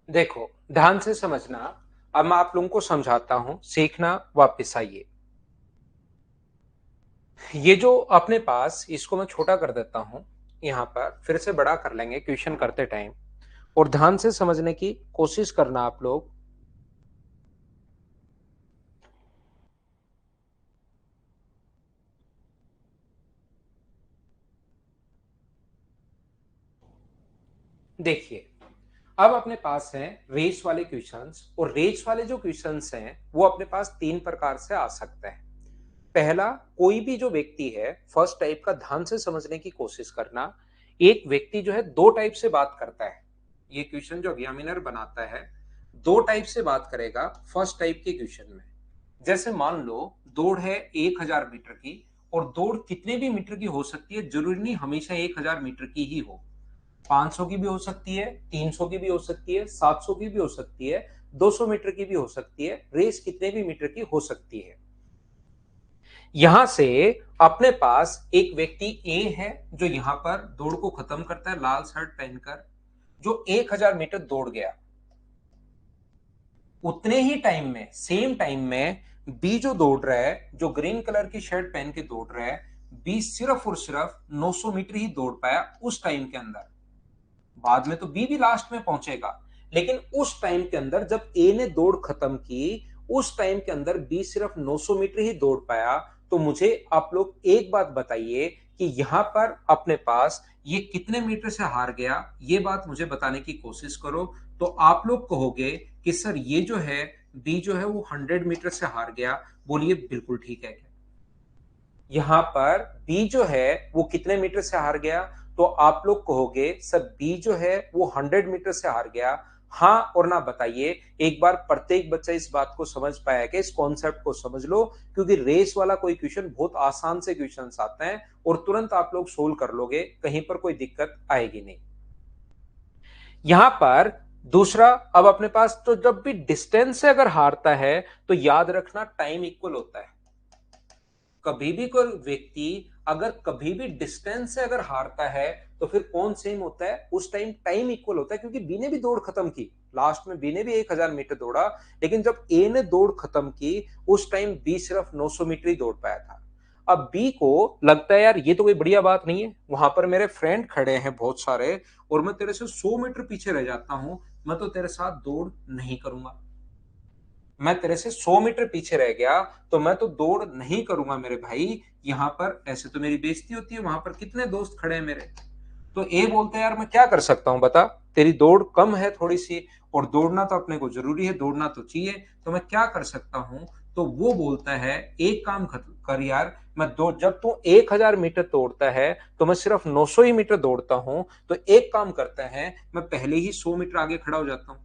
देखो, ध्यान से समझना। अब मैं आप लोगों को समझाता हूं, सीखना वापस आइए। ये जो अपने पास, इसको मैं छोटा कर देता हूं, यहां पर फिर से बड़ा कर लेंगे क्वेश्चन करते टाइम। और ध्यान से समझने की कोशिश करना आप लोग। देखिए, अब अपने पास है रेस वाले क्वेश्चंस, और रेस वाले जो क्वेश्चंस हैं वो अपने पास तीन प्रकार से आ सकते हैं। पहला, कोई भी जो व्यक्ति है, फर्स्ट टाइप का ध्यान से समझने की कोशिश करना। एक व्यक्ति जो है दो टाइप से बात करता है। ये क्वेश्चन जो एग्जामिनर बनाता है, दो टाइप से बात करेगा फर्स्ट टाइप के क्वेश्चन में। जैसे मान लो दौड़ है 1000 मीटर की, और दौड़ कितने भी मीटर की हो सकती है, जरूरी नहीं हमेशा 1000 मीटर की ही हो। 500 की भी हो सकती है, 300 की भी हो सकती है, 700 की भी हो सकती है, 200 मीटर की भी हो सकती है। रेस कितने भी मीटर की हो सकती है। यहां से अपने पास एक व्यक्ति ए है जो यहां पर दौड़ को खत्म करता है लाल शर्ट पहनकर, जो 1000 मीटर दौड़ गया। उतने ही टाइम में, सेम टाइम में, बी जो दौड़ रहा है, जो ग्रीन कलर की शर्ट पहन के दौड़ रहा है, बी सिर्फ और सिर्फ 900 मीटर ही दौड़ पाया उस टाइम के अंदर। बाद में तो बी भी लास्ट में पहुंचेगा, लेकिन उस टाइम के अंदर जब ए ने दौड़ खत्म की, उस टाइम के अंदर बी सिर्फ 900 मीटर ही दौड़ पाया। तो मुझे आप लोग एक बात बताइए कि यहां पर अपने पास ये कितने मीटर से हार गया, ये बात मुझे बताने की कोशिश करो। तो आप लोग कहोगे कि सर ये जो है, बी जो है वो 100 मीटर से हार गया। बोलिए बिल्कुल ठीक है क्या? यहां पर बी जो है वो कितने मीटर से हार गया? तो आप लोग कहोगे सर बी जो है वो 100 मीटर से हार गया। हाँ और ना बताइए। एक बार प्रत्येक बच्चा इस बात को समझ पाया कि इस कॉन्सेप्ट को समझ लो, क्योंकि रेस वाला कोई क्वेश्चन बहुत आसान से क्वेश्चन आते हैं और तुरंत आप लोग सोल्व कर लोगे, कहीं पर कोई दिक्कत आएगी नहीं। यहां पर दूसरा, अब अपने पास तो जब भी डिस्टेंस से अगर हारता है तो याद रखना टाइम इक्वल होता है। कभी भी कोई व्यक्ति अगर कभी भी डिस्टेंस से अगर हारता है तो फिर कौन सेम होता है, उस टाइम टाइम इक्वल होता है, क्योंकि बी ने भी दौड़ खत्म की। लास्ट में बी ने भी 1000 मीटर दौड़ा, लेकिन जब ए ने दौड़ खत्म की उस टाइम बी सिर्फ 900 मीटर ही दौड़ पाया था। अब बी को लगता है यार ये तो कोई बढ़िया बात नहीं है, वहां पर मेरे फ्रेंड खड़े हैं बहुत सारे, और मैं तेरे से 100 मीटर पीछे रह जाता हूं, मैं तो तेरे साथ दौड़ नहीं करूंगा। मैं तेरे से 100 मीटर पीछे रह गया तो मैं तो दौड़ नहीं करूंगा मेरे भाई। यहां पर ऐसे तो मेरी बेइज्जती होती है, वहां पर कितने दोस्त खड़े हैं मेरे। तो ए बोलते हैं यार मैं क्या कर सकता हूं बता, तेरी दौड़ कम है थोड़ी सी, और दौड़ना तो अपने को जरूरी है, दौड़ना तो चाहिए, तो मैं क्या कर सकता हूं। तो वो बोलता है एक काम कर यार, मैं दो जब तू 1000 मीटर दौड़ता है तो मैं सिर्फ 900 ही मीटर दौड़ता हूं, तो एक काम करते हैं, मैं पहले ही 100 मीटर आगे खड़ा हो जाता हूं।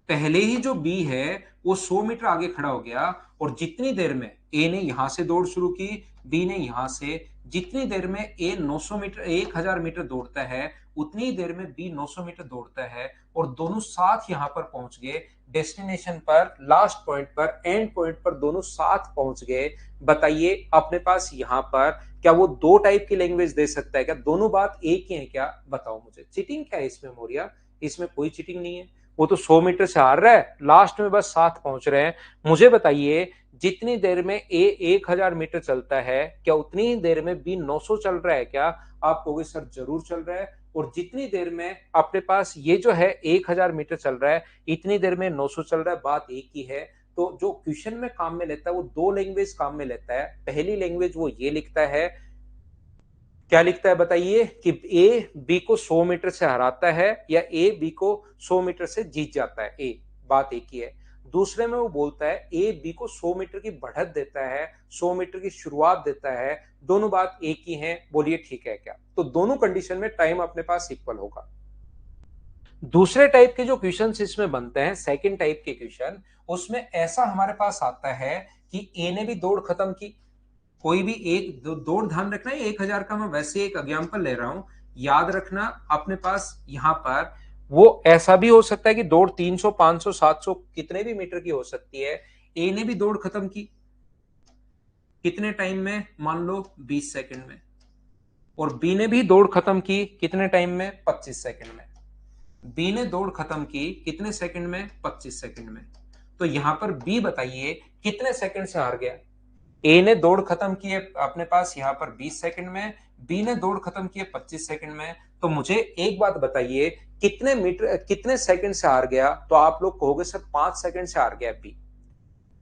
पहले ही जो बी है वो 100 मीटर आगे खड़ा हो गया, और जितनी देर में ए ने यहां से दौड़ शुरू की, बी ने यहां से, जितनी देर में ए 900 मीटर 1000 मीटर दौड़ता है, उतनी देर में बी 900 मीटर दौड़ता है, और दोनों साथ यहां पर पहुंच गए डेस्टिनेशन पर, लास्ट पॉइंट पर, एंड पॉइंट पर, दोनों साथ पहुंच गए। बताइए अपने पास यहां पर क्या वो दो टाइप की लैंग्वेज दे सकता है क्या? दोनों बात एक ही है क्या? बताओ मुझे, चीटिंग क्या है इसमें मोरिया? इसमें कोई चीटिंग नहीं है। वो तो 100 मीटर से हार रहा है, लास्ट में बस साथ पहुंच रहे हैं। मुझे बताइए, जितनी देर में ए 1000 मीटर चलता है, क्या उतनी ही देर में बी 900 चल रहा है क्या? आप कहोगे सर जरूर चल रहा है। और जितनी देर में अपने पास ये जो है 1000 मीटर चल रहा है, इतनी देर में 900 चल रहा है, बात एक ही है। तो जो क्वेश्चन में काम में लेता है वो दो लैंग्वेज काम में लेता है। पहली लैंग्वेज वो ये लिखता है, क्या लिखता है बताइए, कि ए बी को 100 मीटर से हराता है या ए बी को 100 मीटर से जीत जाता है। ए बात एक ही है। दूसरे में वो बोलता है ए बी को 100 मीटर की बढ़त देता है, 100 मीटर की शुरुआत देता है। दोनों बात एक ही है। बोलिए ठीक है क्या? तो दोनों कंडीशन में टाइम अपने पास इक्वल होगा। दूसरे टाइप के जो क्वेश्चन इसमें बनते हैं, सेकंड टाइप के क्वेश्चन, उसमें ऐसा हमारे पास आता है कि ए ने भी दौड़ खत्म की। कोई भी एक दौड़, ध्यान रखना है 1000 का मैं वैसे एक एग्जांपल ले रहा हूं। याद रखना अपने पास यहां पर वो ऐसा भी हो सकता है कि दौड़ 300 500 700 कितने भी मीटर की हो सकती है। ए ने भी दौड़ खत्म की कितने टाइम में? मान लो 20 सेकंड में। और बी ने भी दौड़ खत्म की कितने टाइम में? 25 सेकंड में। बी ने दौड़ खत्म की कितने सेकंड में? 25 सेकंड में। तो यहां पर बी बताइए कितने सेकंड से हार गया? ए ने दौड़ खत्म की है अपने पास यहां पर 20 सेकंड में, बी ने दौड़ खत्म की है 25 सेकंड में। तो मुझे एक बात बताइए, कितने मीटर कितने सेकंड से हार गया? तो आप लोग कहोगे सर 5 सेकंड से हार गया बी।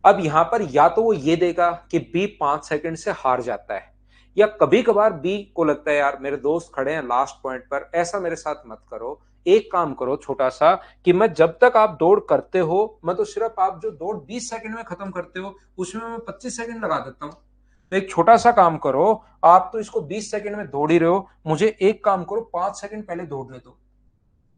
अब यहां पर या तो वो ये देगा कि बी 5 सेकंड से हार जाता है, या कभी कभार बी को लगता है यार मेरे दोस्त खड़े हैं लास्ट पॉइंट पर, ऐसा मेरे साथ मत करो। एक काम करो छोटा सा, कि मैं जब तक आप दौड़ करते हो, मैं तो सिर्फ आप जो दौड़ 20 सेकंड में खत्म करते हो उसमें मैं 25 सेकंड लगा देता हूं। तो एक छोटा सा काम करो, आप तो इसको 20 सेकंड में दौड़ ही रहे हो, मुझे एक काम करो 5 सेकंड पहले दौड़ने दो।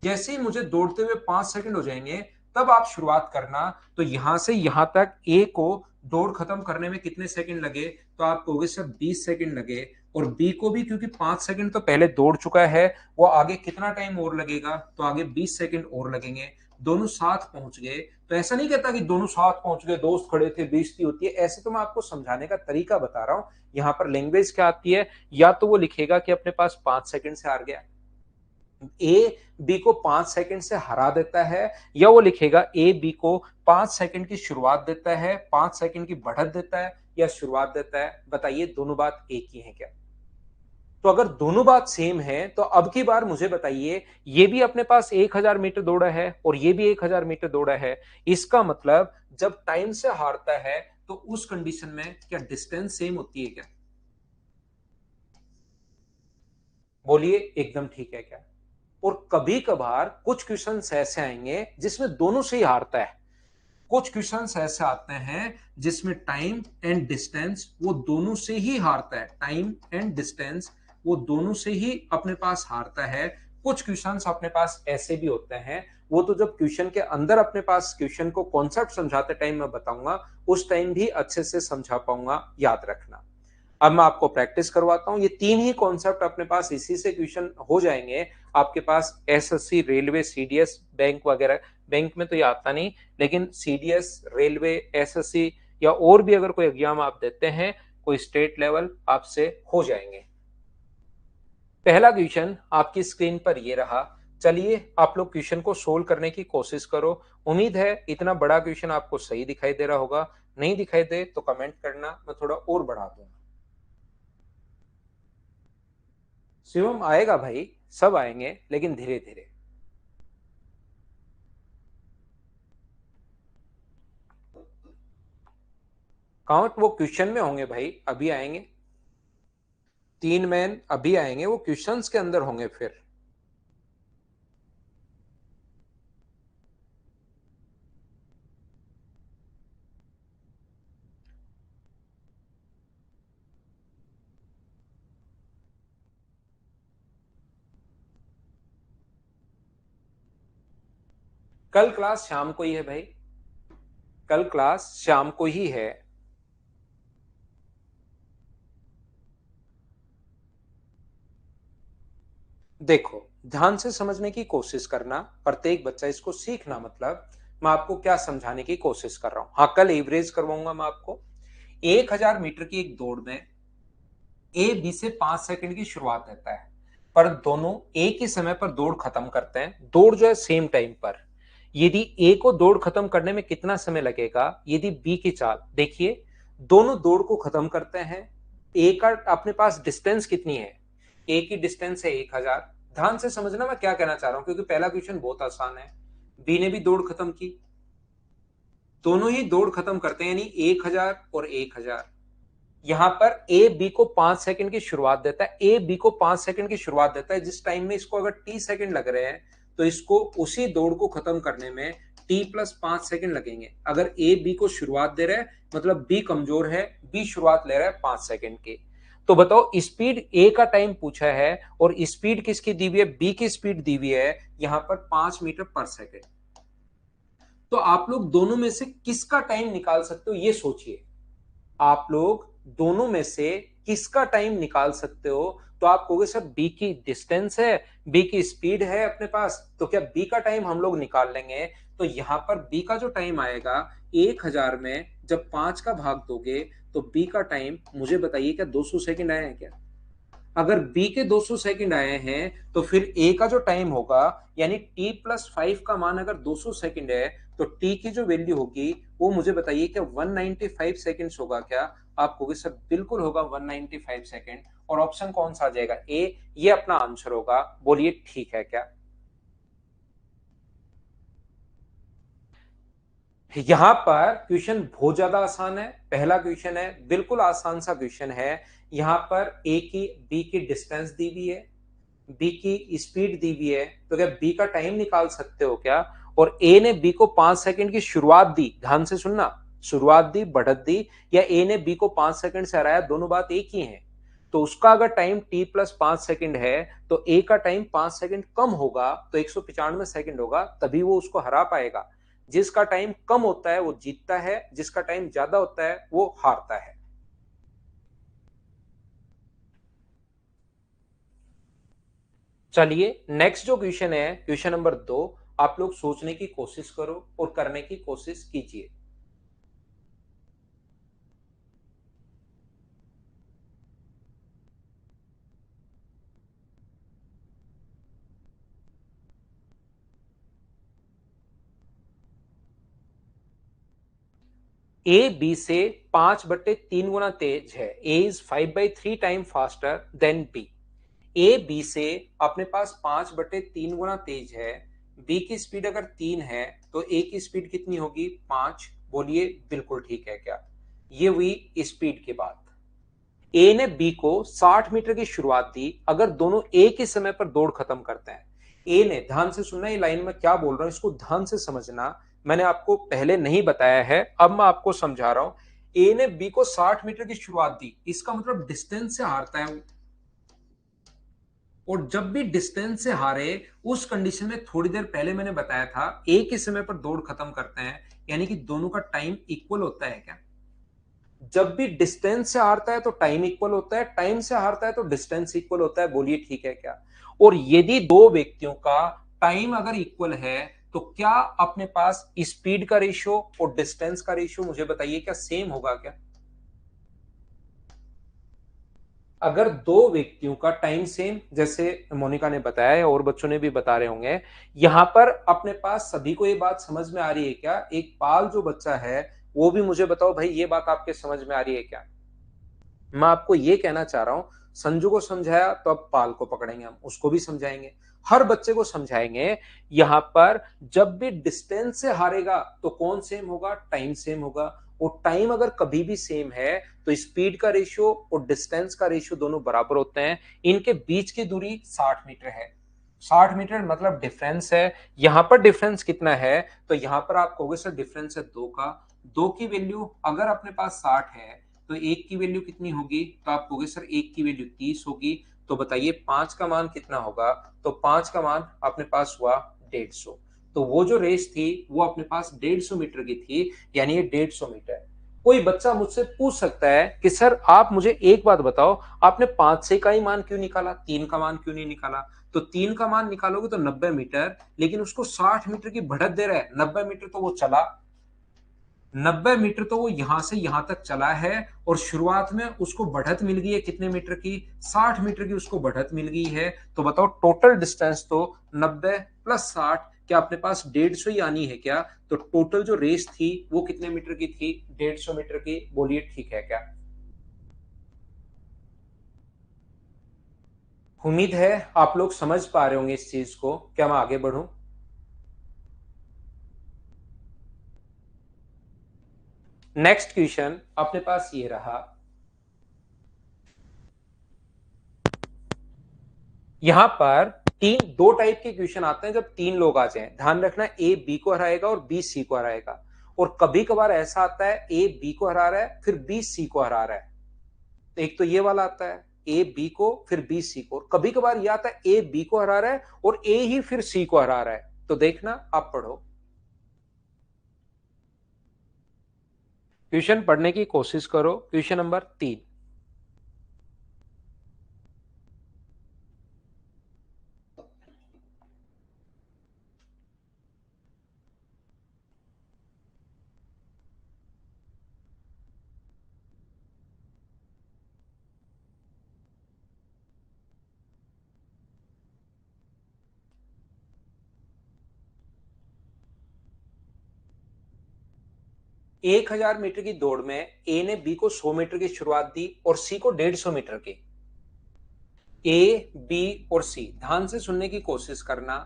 जैसे ही मुझे दौड़ते हुए 5 सेकंड हो जाएंगे तब आप शुरुआत करना। तो यहां से यहां तक ए को दौड़ खत्म करने में कितने सेकंड लगे? तो आप कहोगे सर 20 सेकंड लगे। और बी को भी क्योंकि 5 सेकंड तो पहले दौड़ चुका है, वो आगे कितना टाइम और लगेगा? तो आगे 20 सेकंड और लगेंगे। दोनों साथ पहुंच गए। तो ऐसा नहीं कहता कि दोनों साथ पहुंच गए, दोस्त खड़े थे, बेइज्जती होती है, ऐसे तो मैं आपको समझाने का तरीका बता रहा हूं। यहां पर लैंग्वेज क्या आती है, या तो वो लिखेगा कि अपने पास 5 सेकंड से हार गया, ए बी को 5 सेकंड से हरा देता है, या वो लिखेगा ए बी को 5 सेकंड की शुरुआत देता है, 5 सेकंड की बढ़त देता है, या शुरुआत देता है। बताइए दोनों बात एक ही है क्या? तो अगर दोनों बात सेम है तो अब की बार मुझे बताइए, ये भी अपने पास 1000 मीटर दौड़ा है और ये भी 1000 मीटर दौड़ा है, इसका मतलब जब टाइम से हारता है तो उस कंडीशन में क्या डिस्टेंस सेम होती है क्या? बोलिए एकदम ठीक है क्या? और कभी कभार कुछ क्वेश्चंस ऐसे आएंगे जिसमें दोनों से ही हारता है, कुछ क्वेश्चंस ऐसे आते हैं जिसमें टाइम एंड डिस्टेंस वो दोनों से ही हारता है, टाइम एंड डिस्टेंस वो दोनों से ही अपने पास हारता है। कुछ क्वेश्चंस अपने पास ऐसे भी होते हैं, वो तो जब क्वेश्चन के अंदर अपने पास क्वेश्चन को कॉन्सेप्ट समझाते टाइम मैं बताऊंगा, उस टाइम भी अच्छे से समझा पाऊंगा, याद रखना। अब मैं आपको प्रैक्टिस करवाता हूं, ये तीन ही कॉन्सेप्ट अपने पास इसी से क्वेश्चन हो जाएंगे आपके पास। एसएससी, रेलवे, सीडीएस, बैंक वगैरह, बैंक में तो ये आता नहीं, लेकिन सीडीएस, रेलवे, एसएससी या और भी अगर कोई एग्जाम आप देते हैं, कोई स्टेट लेवल, आपसे हो जाएंगे। पहला क्वेश्चन आपकी स्क्रीन पर ये रहा। चलिए आप लोग क्वेश्चन को सोल्व करने की कोशिश करो। उम्मीद है इतना बड़ा क्वेश्चन आपको सही दिखाई दे रहा होगा, नहीं दिखाई दे तो कमेंट करना, मैं थोड़ा और बढ़ा दूंगा। शिवम आएगा भाई, सब आएंगे लेकिन धीरे धीरे। काउंट वो क्वेश्चन में होंगे भाई, अभी आएंगे। 3 मैन अभी आएंगे, वो क्वेश्चंस के अंदर होंगे फिर। कल क्लास शाम को ही है भाई, कल क्लास शाम को ही है। देखो ध्यान से समझने की कोशिश करना, प्रत्येक बच्चा इसको सीखना। मतलब मैं आपको क्या समझाने की कोशिश कर रहा हूं। हाँ, कल एवरेज करवाऊंगा मैं आपको। 1000 मीटर की एक दौड़ में ए बी से 5 सेकंड की शुरुआत रहता है, पर दोनों एक ही समय पर दौड़ खत्म करते हैं, दौड़ जो है सेम टाइम पर। यदि ए को दौड़ खत्म करने में कितना समय लगेगा, यदि बी की चाल देखिए, दोनों दौड़ को खत्म करते हैं। ए का अपने पास डिस्टेंस कितनी है? ए की डिस्टेंस है 1000। ध्यान से समझना मैं क्या कहना चाह रहा हूं, क्योंकि पहला क्वेश्चन बहुत आसान है। बी ने भी दौड़ खत्म की, दोनों ही दौड़ खत्म करते हैं, यानी 1000 और 1000। यहां पर ए बी को 5 सेकंड की शुरुआत देता है, ए बी को 5 सेकंड की शुरुआत देता है। जिस टाइम में इसको अगर टी सेकंड लग रहे हैं, तो इसको उसी दौड़ को खत्म करने में टी प्लस 5 सेकंड लगेंगे। अगर ए बी को शुरुआत दे रहा है मतलब बी कमजोर है, बी शुरुआत ले रहा है 5 सेकंड की। तो बताओ स्पीड ए का टाइम पूछा है और स्पीड किसकी दी हुई है? बी की स्पीड दी हुई है यहां पर 5 मीटर पर सेकंड। तो आप लोग दोनों में से किसका टाइम निकाल सकते हो ये सोचिए। आप लोग दोनों में से किसका टाइम निकाल सकते हो? तो आप कहोगे सर बी की डिस्टेंस है, बी की स्पीड है अपने पास, तो क्या बी का टाइम हम लोग निकाल लेंगे? तो यहां पर बी का जो टाइम आएगा, 1000 में जब 5 का भाग दोगे तो बी का टाइम मुझे बताइए क्या 200 सेकंड आया है क्या? अगर बी के 200 सेकंड आए हैं तो फिर ए का जो टाइम होगा यानी टी प्लस 5 का मान अगर 200 सेकंड है तो टी की जो वैल्यू होगी वो मुझे बताइए कि 195 सेकंड्स होगा क्या? आप कहोगे सर बिल्कुल होगा 195 सेकंड। और ऑप्शन कौन सा आ जाएगा? ए, ये अपना आंसर होगा। बोलिए ठीक है क्या? यहां पर क्वेश्चन बहुत ज्यादा आसान है। पहला क्वेश्चन है, बिल्कुल आसान सा क्वेश्चन है। यहां पर ए की बी की डिस्टेंस दी हुई है, बी की स्पीड दी हुई है, तो क्या बी का टाइम निकाल सकते हो क्या? और ए ने बी को 5 सेकंड की शुरुआत दी, ध्यान से सुनना, शुरुआत दी, बढ़त दी, या ए ने बी को 5 सेकंड से हराया, दोनों बात एक ही है। तो उसका अगर टाइम टी प्लस 5 सेकंड है तो ए का टाइम 5 सेकंड कम होगा, तो 195 सेकंड होगा, तभी वो उसको हरा पाएगा। जिसका टाइम कम होता है वो जीतता है, जिसका टाइम ज्यादा होता है वो हारता है। चलिए नेक्स्ट जो क्वेश्चन है, क्वेश्चन नंबर 2, आप लोग सोचने की कोशिश करो और करने की कोशिश कीजिए। ए बी से 5/3 गुना तेज है। A is 5/3 time faster than B. A B से अपने पास 5/3 गुना तेज है। बी की स्पीड अगर 3 है तो ए की स्पीड कितनी होगी? 5। बोलिए बिल्कुल ठीक है क्या? ये हुई स्पीड की बात। ए ने बी को 60 मीटर की शुरुआत दी। अगर दोनों एक ही समय पर दौड़ खत्म करते हैं, ए ने, ध्यान से सुनना, ये लाइन में क्या बोल रहा हूं इसको ध्यान से समझना, मैंने आपको पहले नहीं बताया है, अब मैं आपको समझा रहा हूं। ए ने बी को 60 मीटर की शुरुआत दी, इसका मतलब डिस्टेंस से हारता है। और जब भी डिस्टेंस से हारे उस कंडीशन में थोड़ी देर पहले मैंने बताया था एक ही समय पर दौड़ खत्म करते हैं, यानी कि दोनों का टाइम इक्वल होता है क्या? जब भी डिस्टेंस से हारता है तो टाइम इक्वल होता है, टाइम से हारता है तो डिस्टेंस इक्वल होता है। बोलिए ठीक है क्या? और यदि दो व्यक्तियों का टाइम अगर इक्वल है तो क्या अपने पास स्पीड का रेशियो और डिस्टेंस का रेशियो, मुझे बताइए, क्या सेम होगा क्या? अगर दो व्यक्तियों का टाइम सेम, जैसे मोनिका ने बताया और बच्चों ने भी बता रहे होंगे, यहां पर अपने पास सभी को ये बात समझ में आ रही है क्या? एक पाल जो बच्चा है वो भी मुझे बताओ भाई, ये बात आपके समझ में आ रही है क्या? मैं आपको ये कहना चाह रहा हूं, संजू को समझाया तो अब पाल को पकड़ेंगे, हम उसको भी समझाएंगे, हर बच्चे को समझाएंगे। यहां पर जब भी डिस्टेंस से हारेगा तो कौन सेम होगा? टाइम सेम होगा। और टाइम अगर कभी भी सेम है तो स्पीड का रेशियो और डिस्टेंस का रेशियो दोनों बराबर होते हैं। इनके बीच की दूरी 60 मीटर है। 60 मीटर मतलब डिफरेंस है। यहां पर डिफरेंस कितना है? तो यहां पर आप कहोगे सर डिफरेंस है 2 का। 2 की वैल्यू अगर अपने पास 60 है तो एक की वैल्यू कितनी होगी? तो आप कहोगे सर एक की वैल्यू 30 होगी। तो बताइए 5 का मान कितना होगा? तो 5 का मान अपने पास हुआ 150। तो वो जो रेस थी वो अपने पास 150 मीटर की थी, यानी ये 150 मीटर। कोई बच्चा मुझसे पूछ सकता है कि सर आप मुझे एक बात बताओ, आपने 5 से का ही मान क्यों निकाला, 3 का मान क्यों नहीं निकाला? तो 3 का मान निकालोगे तो 90 मीटर, लेकिन उसको 60 मीटर की बढ़त दे रहा है। 90 मीटर तो वो चला, 90 मीटर तो वो यहां से यहां तक चला है, और शुरुआत में उसको बढ़त मिल गई है कितने मीटर की? 60 मीटर की उसको बढ़त मिल गई है। तो बताओ टोटल डिस्टेंस तो 90 + 60, क्या अपने पास 150 ही आनी है क्या? तो टोटल जो रेस थी वो कितने मीटर की थी? 150 मीटर की। बोलिए ठीक है क्या? उम्मीद है आप लोग समझ पा रहे होंगे इस चीज को। क्या मैं आगे बढ़ूं? नेक्स्ट क्वेश्चन अपने पास ये रहा। यहां पर दो टाइप के क्वेश्चन आते हैं जब तीन लोग आ जाएं। ध्यान रखना, ए बी को हराएगा और बी सी को हराएगा। और कभी कभार ऐसा आता है ए बी को हरा रहा है फिर बी सी को हरा रहा है। तो एक तो ये वाला आता है ए बी को फिर बी सी को, और कभी कभार ये आता है ए बी को हरा रहा है और ए ही फिर सी को हरा रहा है। तो देखना, आप पढ़ो, क्वेश्चन पढ़ने की कोशिश करो। Question number 3। 1000 मीटर की दौड़ में ए ने बी को 100 मीटर की शुरुआत दी और सी को 150 मीटर की। ए, बी और सी, ध्यान से सुनने की कोशिश करना।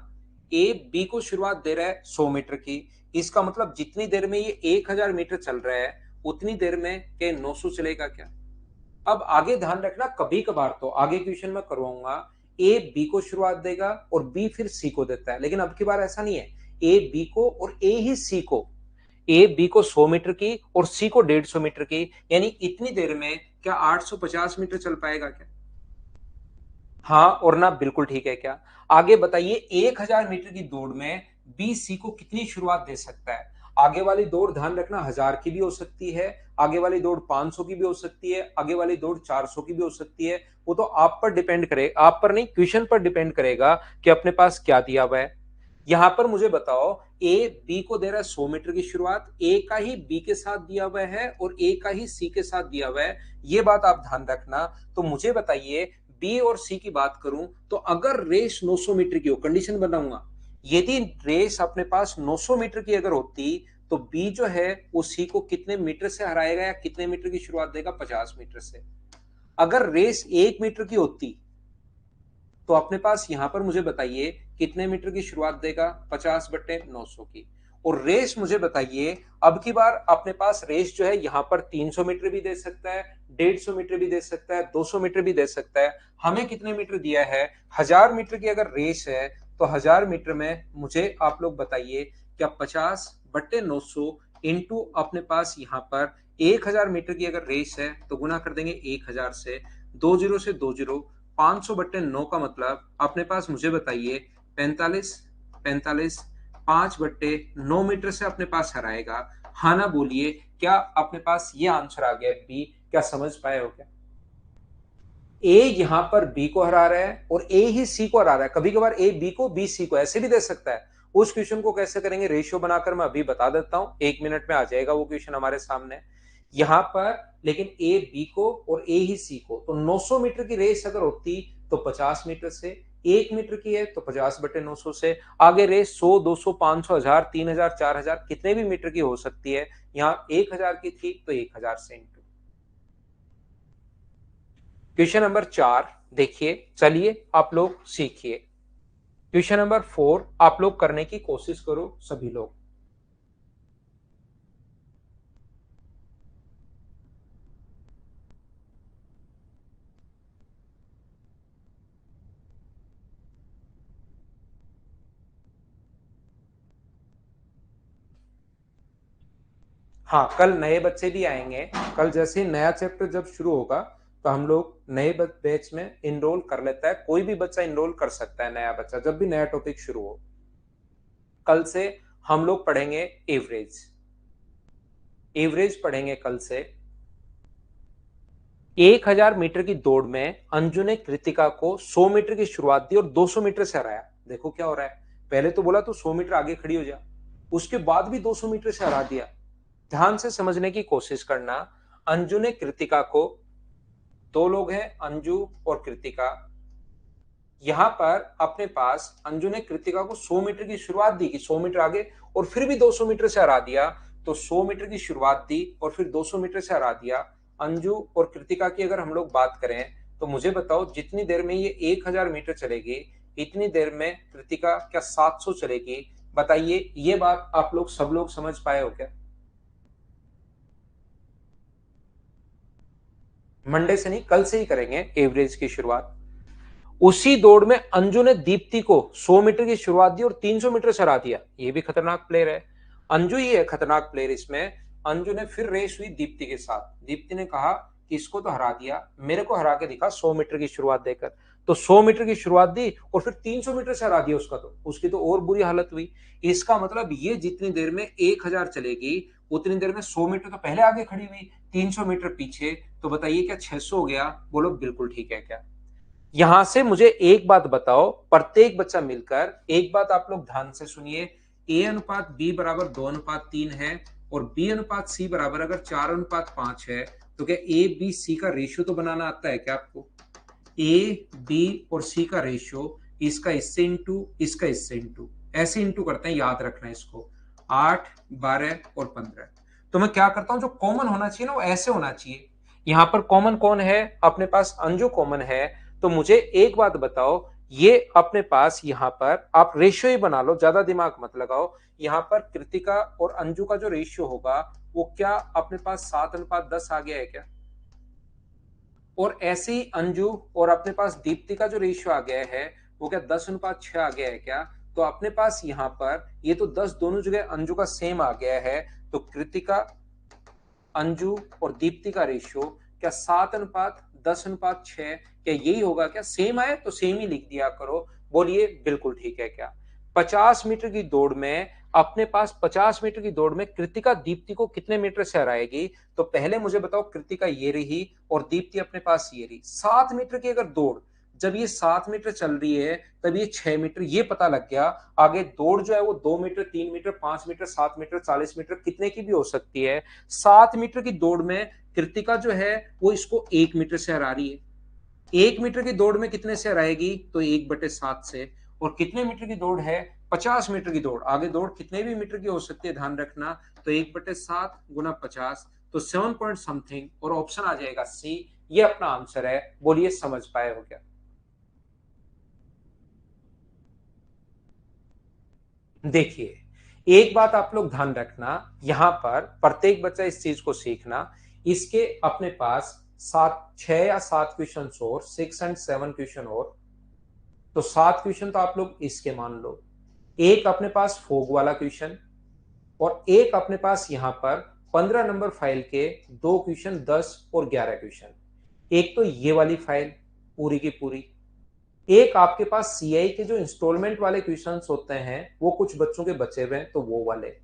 ए बी को शुरुआत दे रहा है 100 मीटर की, इसका मतलब जितनी देर में ये 1000 मीटर चल रहा है उतनी देर में के 900 चलेगा क्या। अब आगे ध्यान रखना, कभी कभार तो आगे क्वेश्चन में करवाऊंगा ए बी को शुरुआत देगा और बी फिर सी को देता है, लेकिन अब की बार ऐसा नहीं है। ए बी को और ए ही सी को, ए बी को 100 मीटर की और सी को 150 मीटर की, यानी इतनी देर में क्या 850 मीटर चल पाएगा क्या? हाँ और ना, बिल्कुल ठीक है क्या। आगे बताइए 1000 मीटर की दौड़ में बी सी को कितनी शुरुआत दे सकता है। आगे वाली दौड़ ध्यान रखना 1000 की भी हो सकती है, आगे वाली दौड़ 500 की भी हो सकती है, आगे वाली दौड़ 400 की भी हो सकती है। वो तो आप पर डिपेंड करे, आप पर नहीं, क्वेश्चन पर डिपेंड करेगा कि अपने पास क्या दिया हुआ है। यहां पर मुझे बताओ, ए बी को दे रहा है 100 मीटर की शुरुआत, ए का ही बी के साथ दिया हुआ है और ए का ही सी के साथ दिया हुआ है, ये बात आप ध्यान रखना। तो मुझे बताइए, बी और सी की बात करूं तो अगर रेस 900 मीटर की हो, कंडीशन बनाऊंगा, यदि रेस अपने पास 900 मीटर की अगर होती तो बी जो है वो सी को कितने मीटर से हराएगा या कितने मीटर की शुरुआत देगा? 50 मीटर से। अगर रेस 1 मीटर की होती तो अपने पास यहां पर मुझे बताइए कितने मीटर की शुरुआत देगा? 50/900 की। और रेस मुझे बताइए, अब की बार अपने पास रेस जो है यहां पर 300 मीटर भी दे सकता है, 150 मीटर भी दे सकता है, 200 मीटर भी दे सकता है। हमें कितने मीटर दिया है? 1000 मीटर की अगर रेस है तो 1000 मीटर में मुझे आप लोग बताइए क्या 50/900 इंटू अपने पास यहां पर 1000 मीटर की अगर रेस है तो गुना कर देंगे 1000 से, 20 से 20, 500/9 का मतलब अपने पास मुझे बताइए 45, 45, 5/9 मीटर से अपने पास हराएगा। हाँ ना बोलिए, क्या अपने पास ये आंसर आ गया बी? क्या समझ पाए हो क्या? ए यहां पर बी को हरा रहा है और ए ही सी को हरा रहा है। कभी कभार ए बी को, बी सी को, ऐसे भी दे सकता है। उस क्वेश्चन को कैसे करेंगे रेशियो बनाकर मैं अभी बता देता हूं, 1 मिनट में आ जाएगा वो क्वेश्चन हमारे सामने। यहां पर लेकिन ए बी को और ए ही सी को, तो 900 मीटर की रेस अगर होती तो 50 मीटर से, 1 मीटर की है तो 50/900 से। आगे रेस 100, 200, 500, 1000, 3000, 4000 कितने भी मीटर की हो सकती है। यहां 1000 की थी तो 1000 से इंटू। क्वेश्चन नंबर 4 देखिए, चलिए आप लोग सीखिए। क्वेश्चन नंबर 4 आप लोग करने की कोशिश करो सभी लोग। हाँ, कल नए बच्चे भी आएंगे। कल जैसे ही नया चैप्टर जब शुरू होगा तो हम लोग नए बैच में इनरोल कर लेता है। कोई भी बच्चा इनरोल कर सकता है, नया बच्चा, जब भी नया टॉपिक शुरू हो। कल से हम लोग पढ़ेंगे एवरेज, एवरेज पढ़ेंगे कल से। 1000 मीटर की दौड़ में अंजू ने कृतिका को 100 मीटर की शुरुआत दी और 200 मीटर से हराया। देखो क्या हो रहा है, पहले तो बोला तू 100 मीटर आगे खड़ी हो जा, उसके बाद भी 200 मीटर से हरा दिया। ध्यान से समझने की कोशिश करना। अंजू ने कृतिका को, दो लोग हैं अंजू और कृतिका, यहां पर अपने पास अंजू ने कृतिका को 100 मीटर की शुरुआत दी कि 100 मीटर आगे, और फिर भी 200 मीटर से हरा दिया। तो 100 मीटर की शुरुआत दी और फिर 200 मीटर से हरा दिया। अंजू और कृतिका की अगर हम लोग बात करें तो मुझे बताओ, जितनी देर में ये 1000 मीटर चलेगी इतनी देर में कृतिका क्या 700 चलेगी? बताइए, ये बात आप लोग सब लोग समझ पाए हो क्या? मंडे से नहीं, कल से ही करेंगे एवरेज की शुरुआत। उसी दौड़ में अंजू ने दीप्ति को 100 मीटर की शुरुआत दी और 300 मीटर से हरा दिया। ये भी खतरनाक प्लेयर है, अंजू ही है खतरनाक प्लेयर इसमें। अंजू ने फिर रेस हुई दीप्ति के साथ, दीप्ति ने कहा कि इसको तो हरा दिया, मेरे को हरा के दिखा 100 मीटर की शुरुआत देकर। तो 100 मीटर की शुरुआत दी और फिर 300 मीटर से हरा दिया उसका, तो उसकी तो और बुरी हालत हुई। इसका मतलब ये जितनी देर में 1000 चलेगी उतनी देर में 100 मीटर तो पहले आगे खड़ी हुई, 300 मीटर पीछे। तो बताइए क्या 600 हो गया? बोलो बिल्कुल ठीक है क्या? यहां से मुझे एक बात बताओ, प्रत्येक बच्चा मिलकर एक बात आप लोग ध्यान से सुनिए। ए अनुपात बी बराबर 2:3 है और बी अनुपात सी बराबर अगर 4:5 है, तो क्या ए बी सी का रेशियो तो बनाना आता है क्या आपको? ए बी और सी का रेशियो, इसका इससे इंटू, इसका इससे इंटू, ऐसे इंटू करते हैं, याद रखना इसको। 8, 12 और 15। तो मैं क्या करता हूं, जो कॉमन होना चाहिए ना वो ऐसे होना चाहिए। यहां पर कॉमन कौन है, अपने पास अंजू कॉमन है। तो मुझे एक बात बताओ, ये अपने पास यहां पर आप रेशियो ही बना लो, ज्यादा दिमाग मत लगाओ। यहां पर कृतिका और अंजू का जो रेशियो होगा वो क्या अपने पास 7:10 आ गया है क्या? और ऐसे ही अंजू और अपने पास दीप्ति का जो रेशियो आ गया है वो क्या 10:6 आ गया है क्या? तो अपने पास यहाँ पर ये तो 10 दोनों जगह अंजू का सेम आ गया है। तो कृतिका, अंजू और दीप्ति का रेशियो क्या 7:10:6, क्या यही होगा क्या? सेम आए तो सेम ही लिख दिया करो। बोलिए बिल्कुल ठीक है क्या? 50 मीटर की दौड़ में अपने पास 50 मीटर की दौड़ में कृतिका दीप्ति को कितने मीटर से हराएगी? तो पहले मुझे बताओ, कृतिका ये रही और दीप्ति अपने पास ये रही। 7 मीटर की अगर दौड़, जब ये 7 मीटर चल रही है तब ये 6 मीटर, ये पता लग गया। आगे दौड़ जो है वो 2 metre, 3 metre, 5 metre, 7 metre, 40 metre, कितने की भी हो सकती है। 7 मीटर की दौड़ में कृतिका जो है वो इसको 1 मीटर से हरा रही है। 1 मीटर की दौड़ में कितने से हराएगी? तो 1/7 से। और कितने मीटर की दौड़ है? 50 मीटर की दौड़। आगे दौड़ कितने भी मीटर की हो सकती है, ध्यान रखना। तो 1/7 गुना 50, तो 7 पॉइंट समथिंग, और ऑप्शन आ जाएगा सी। ये अपना आंसर है। बोलिए समझ पाए हो क्या? देखिए, एक बात आप लोग ध्यान रखना, यहां पर प्रत्येक बच्चा इस चीज को सीखना। इसके अपने पास 6 या 7 क्वेश्चन और 6 एंड 7 क्वेश्चन और। तो 7 क्वेश्चन तो आप लोग इसके मान लो। एक अपने पास फोग वाला क्वेश्चन, और एक अपने पास यहां पर 15 नंबर फाइल के 2 क्वेश्चन, 10 और 11 क्वेश्चन। एक तो ये वाली फाइल पूरी की पूरी। एक आपके पास सीआई के जो इंस्टॉलमेंट वाले क्वेश्चंस होते हैं वो कुछ बच्चों के बचे हुए हैं, तो वो वाले।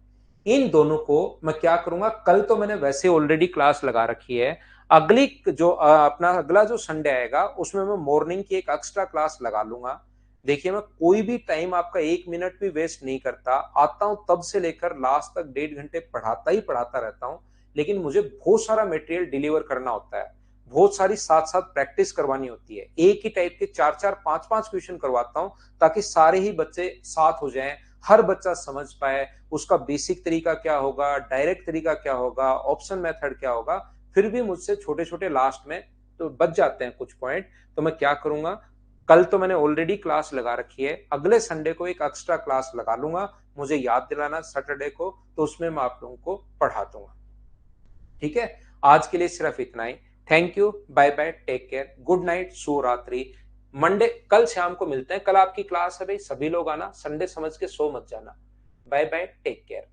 इन दोनों को मैं क्या करूंगा, कल तो मैंने वैसे ऑलरेडी क्लास लगा रखी है। अगली जो अपना अगला जो संडे आएगा उसमें मैं मॉर्निंग की एक एक्स्ट्रा क्लास लगा लूंगा। देखिए, मैं कोई भी टाइम आपका 1 मिनट भी वेस्ट नहीं करता। आता हूं तब से लेकर लास्ट तक 1.5 घंटे पढ़ाता ही पढ़ाता रहता हूं। लेकिन मुझे बहुत सारा मटेरियल डिलीवर करना होता है, बहुत सारी साथ साथ प्रैक्टिस करवानी होती है। एक ही टाइप के 4-4, 5-5 क्वेश्चन करवाता हूं, ताकि सारे ही बच्चे साथ हो जाएं, हर बच्चा समझ पाए उसका बेसिक तरीका क्या होगा, डायरेक्ट तरीका क्या होगा, ऑप्शन मेथड क्या होगा। फिर भी मुझसे छोटे छोटे लास्ट में तो बच जाते हैं कुछ पॉइंट। तो मैं क्या करूंगा, कल तो मैंने ऑलरेडी क्लास लगा रखी है, अगले संडे को एक एक्स्ट्रा क्लास लगा लूंगा। मुझे याद दिलाना सैटरडे को, तो उसमें मैं आप लोगों को पढ़ा दूंगा। ठीक है, आज के लिए सिर्फ इतना ही। Thank you, bye bye, take care, good night, शुभ रात्रि। मंडे कल शाम को मिलते हैं। कल आपकी क्लास है भाई, सभी लोग आना, संडे समझ के सो मत जाना। Bye bye, take care.